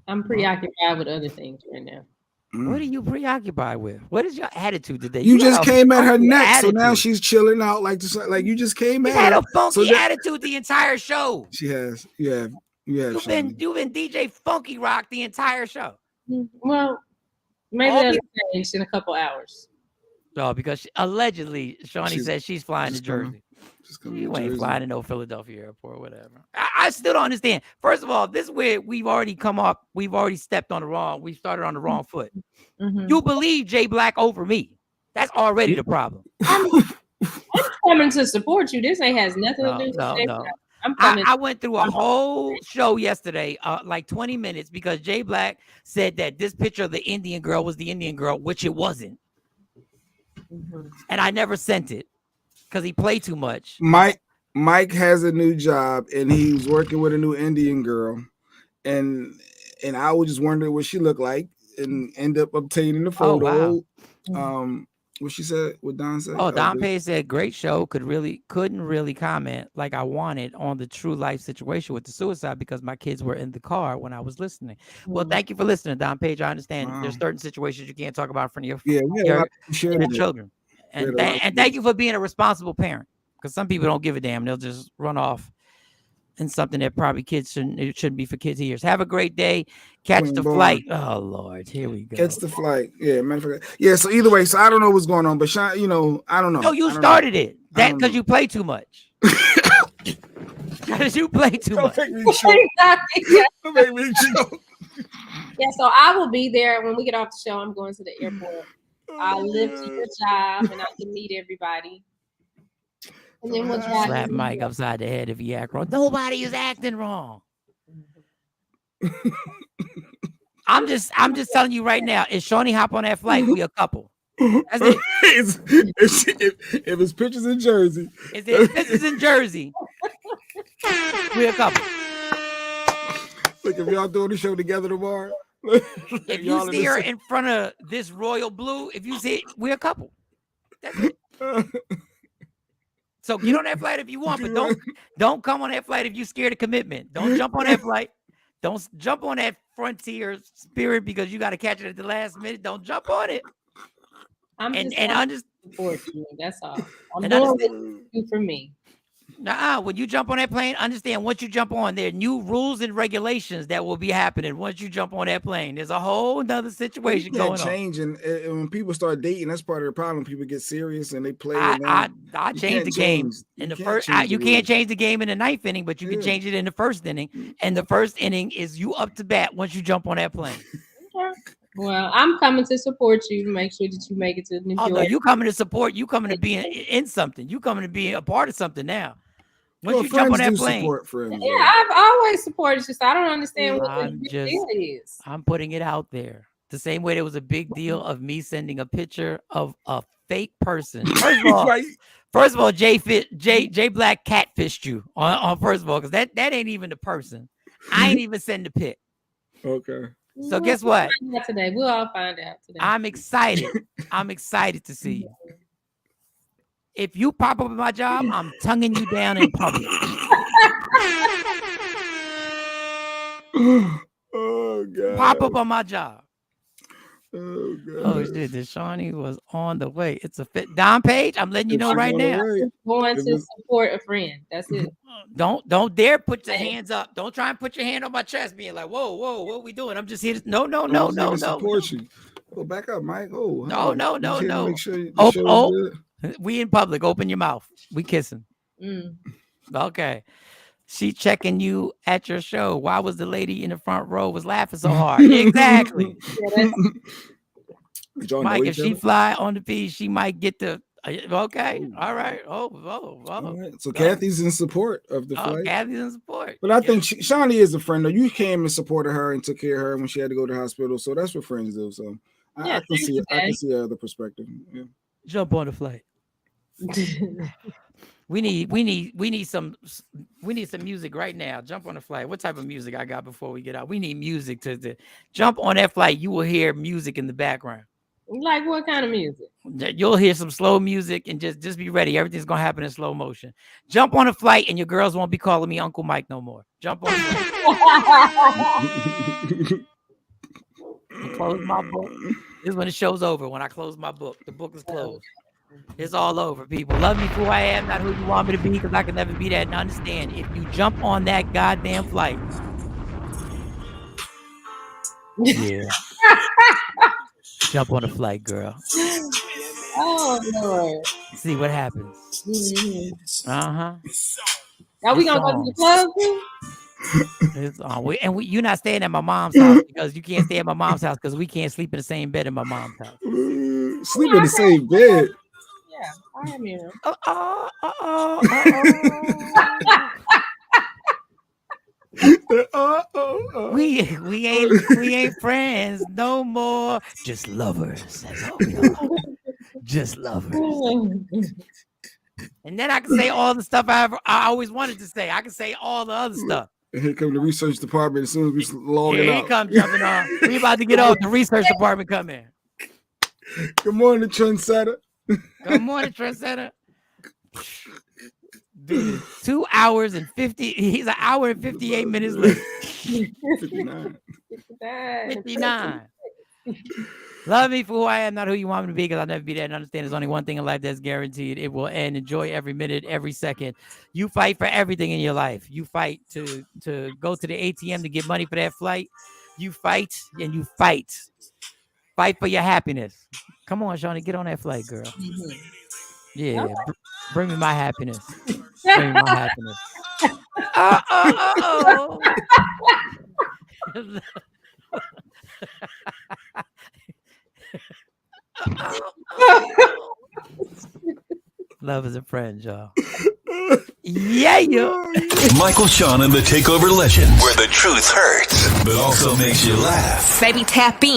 I'm preoccupied with other things right now. What are you preoccupied with? What is your attitude today? You just came at her neck, so now she's chilling out like you just came at her. Had a funky attitude the entire show. She has. Yeah. You've been DJ Funky Rock the entire show. Well, maybe that'll change in a couple hours. No, because allegedly Shawnee says she's flying to Jersey. You ain't flying to no Philadelphia airport or whatever. I still don't understand. First of all, this is where we've already stepped on the wrong. We started on the wrong foot. Mm-hmm. You believe Jay Black over me. That's already the problem. I'm coming to support you. This ain't has nothing to do with Jay Black. I went through a whole show yesterday, like 20 minutes, because Jay Black said that this picture of the Indian girl was the Indian girl, which it wasn't. Mm-hmm. And I never sent it because he played too much. Mike has a new job and he's working with a new Indian girl, and I was just wondering what she looked like. and end up obtaining the photo. What she said, what Don said. Don Page said, great show. Couldn't really comment like I wanted on the true life situation with the suicide because my kids were in the car when I was listening. Well, thank you for listening, Don Page. I understand there's certain situations you can't talk about in front of your children. And thank you for being a responsible parent, because some people don't give a damn. They'll just run off in something that probably shouldn't be for kids' ears. Have a great day. Catch the flight. Oh Lord, here we go. Catch the flight. Yeah, yeah. So either way, so I don't know what's going on, but Shawn, I don't know. No, you started it. That because you play too much. Because you play too much. Don't make me joke. Yeah, so I will be there when we get off the show. I'm going to the airport. I'll live to your job and I can meet everybody. And then we'll slap Mike upside the head if he act wrong. Nobody is acting wrong. I'm just telling you right now. If Shawnee hop on that flight, we a couple. That's it. If it's pictures in Jersey, we a couple. Look, if y'all doing the show together tomorrow, if you see her in front of this royal blue, if you see it, we're a couple. That's it. So get on that flight if you want, but don't come on that flight if you're scared of commitment. Don't jump on that flight. Don't jump on that Frontier Spirit because you got to catch it at the last minute. Don't jump on it. That's all. I'm doing what you do for me. When you jump on that plane, understand once you jump on, there are new rules and regulations that will be happening once you jump on that plane. There's a whole nother situation going on. And when people start dating, that's part of the problem. People get serious and they play. I changed the game in the first. You can't change the game in the ninth inning, but you can change it in the first inning. And the first inning is you up to bat once you jump on that plane. Well, I'm coming to support you to make sure that you make it to New York. No, you coming to support. You coming to be in something. You coming to be a part of something now. Once you jump on that plane, I've always supported you. So I don't understand what the big deal is. I'm putting it out there. The same way there was a big deal of me sending a picture of a fake person. First of all, Jay Black catfished you on first of all, because that ain't even the person. I ain't even send the pic. Okay. So guess what? Today we'll all find out today. I'm excited. I'm excited to see you. If you pop up at my job, I'm tonguing you down in public. Oh God! Pop up on my job. Oh God! Oh shit! The Shawnee was on the way. It's a fit. Don Page, I'm letting you know right now. Going to support a friend. That's it. Don't dare put your hands up. Don't try and put your hand on my chest, being like, "Whoa, what are we doing?" I'm just here. No. Support you. Oh, back up, Mike. Oh, no. Make sure we in public. Open your mouth. We kissing. Okay. She checking you at your show. Why was the lady in the front row was laughing so hard? Exactly. Mike, if she fly on the piece, she might get the. Okay. All right. All right. So Kathy's in support of the flight. Kathy's in support. But I think Shawnee is a friend, though. You came and supported her and took care of her when she had to go to the hospital. So that's what friends do. So I can see the other perspective. Yeah. Jump on the flight. We need some music right now. Jump on the flight. What type of music I got before we get out? We need music to jump on that flight. You will hear music in the background. Like what kind of music? You'll hear some slow music and just be ready. Everything's gonna happen in slow motion. Jump on a flight and your girls won't be calling me Uncle Mike no more. Jump on the flight. Close my book. This is when the show's over. When I close my book, the book is closed. It's all over, people. Love me for who I am, not who you want me to be, because I can never be that. And understand, if you jump on that goddamn flight, yeah, jump on the flight, girl. Oh Lord. See what happens. Are we gonna go to the club too? It's on. You're not staying at my mom's house because you can't stay at my mom's house because we can't sleep in the same bed in my mom's house. Sleep in the same bed. Yeah, I am here. We ain't friends no more. Just lovers. That's all we are. Just lovers. And then I can say all the stuff I always wanted to say. I can say all the other stuff. And here come the research department as soon as we log in. Here he come jumping on. We about to get off. The research department come in. Good morning, Trendsetter. Good morning, Trendsetter. 2 hours and 50. He's an hour and 58 minutes late. 59. 59. Love me for who I am, not who you want me to be, because I'll never be there. And understand there's only one thing in life that's guaranteed. It will end. Enjoy every minute, every second. You fight for everything in your life. You fight to go to the ATM to get money for that flight. You fight and you fight. Fight for your happiness. Come on, Shawnee, get on that flight, girl. Yeah, bring me my happiness. Bring me my happiness. Oh. Love is a friend, y'all. Yeah. Michael Shawn and the Takeover Legends, where the truth hurts, but also makes you laugh. Baby, tap in.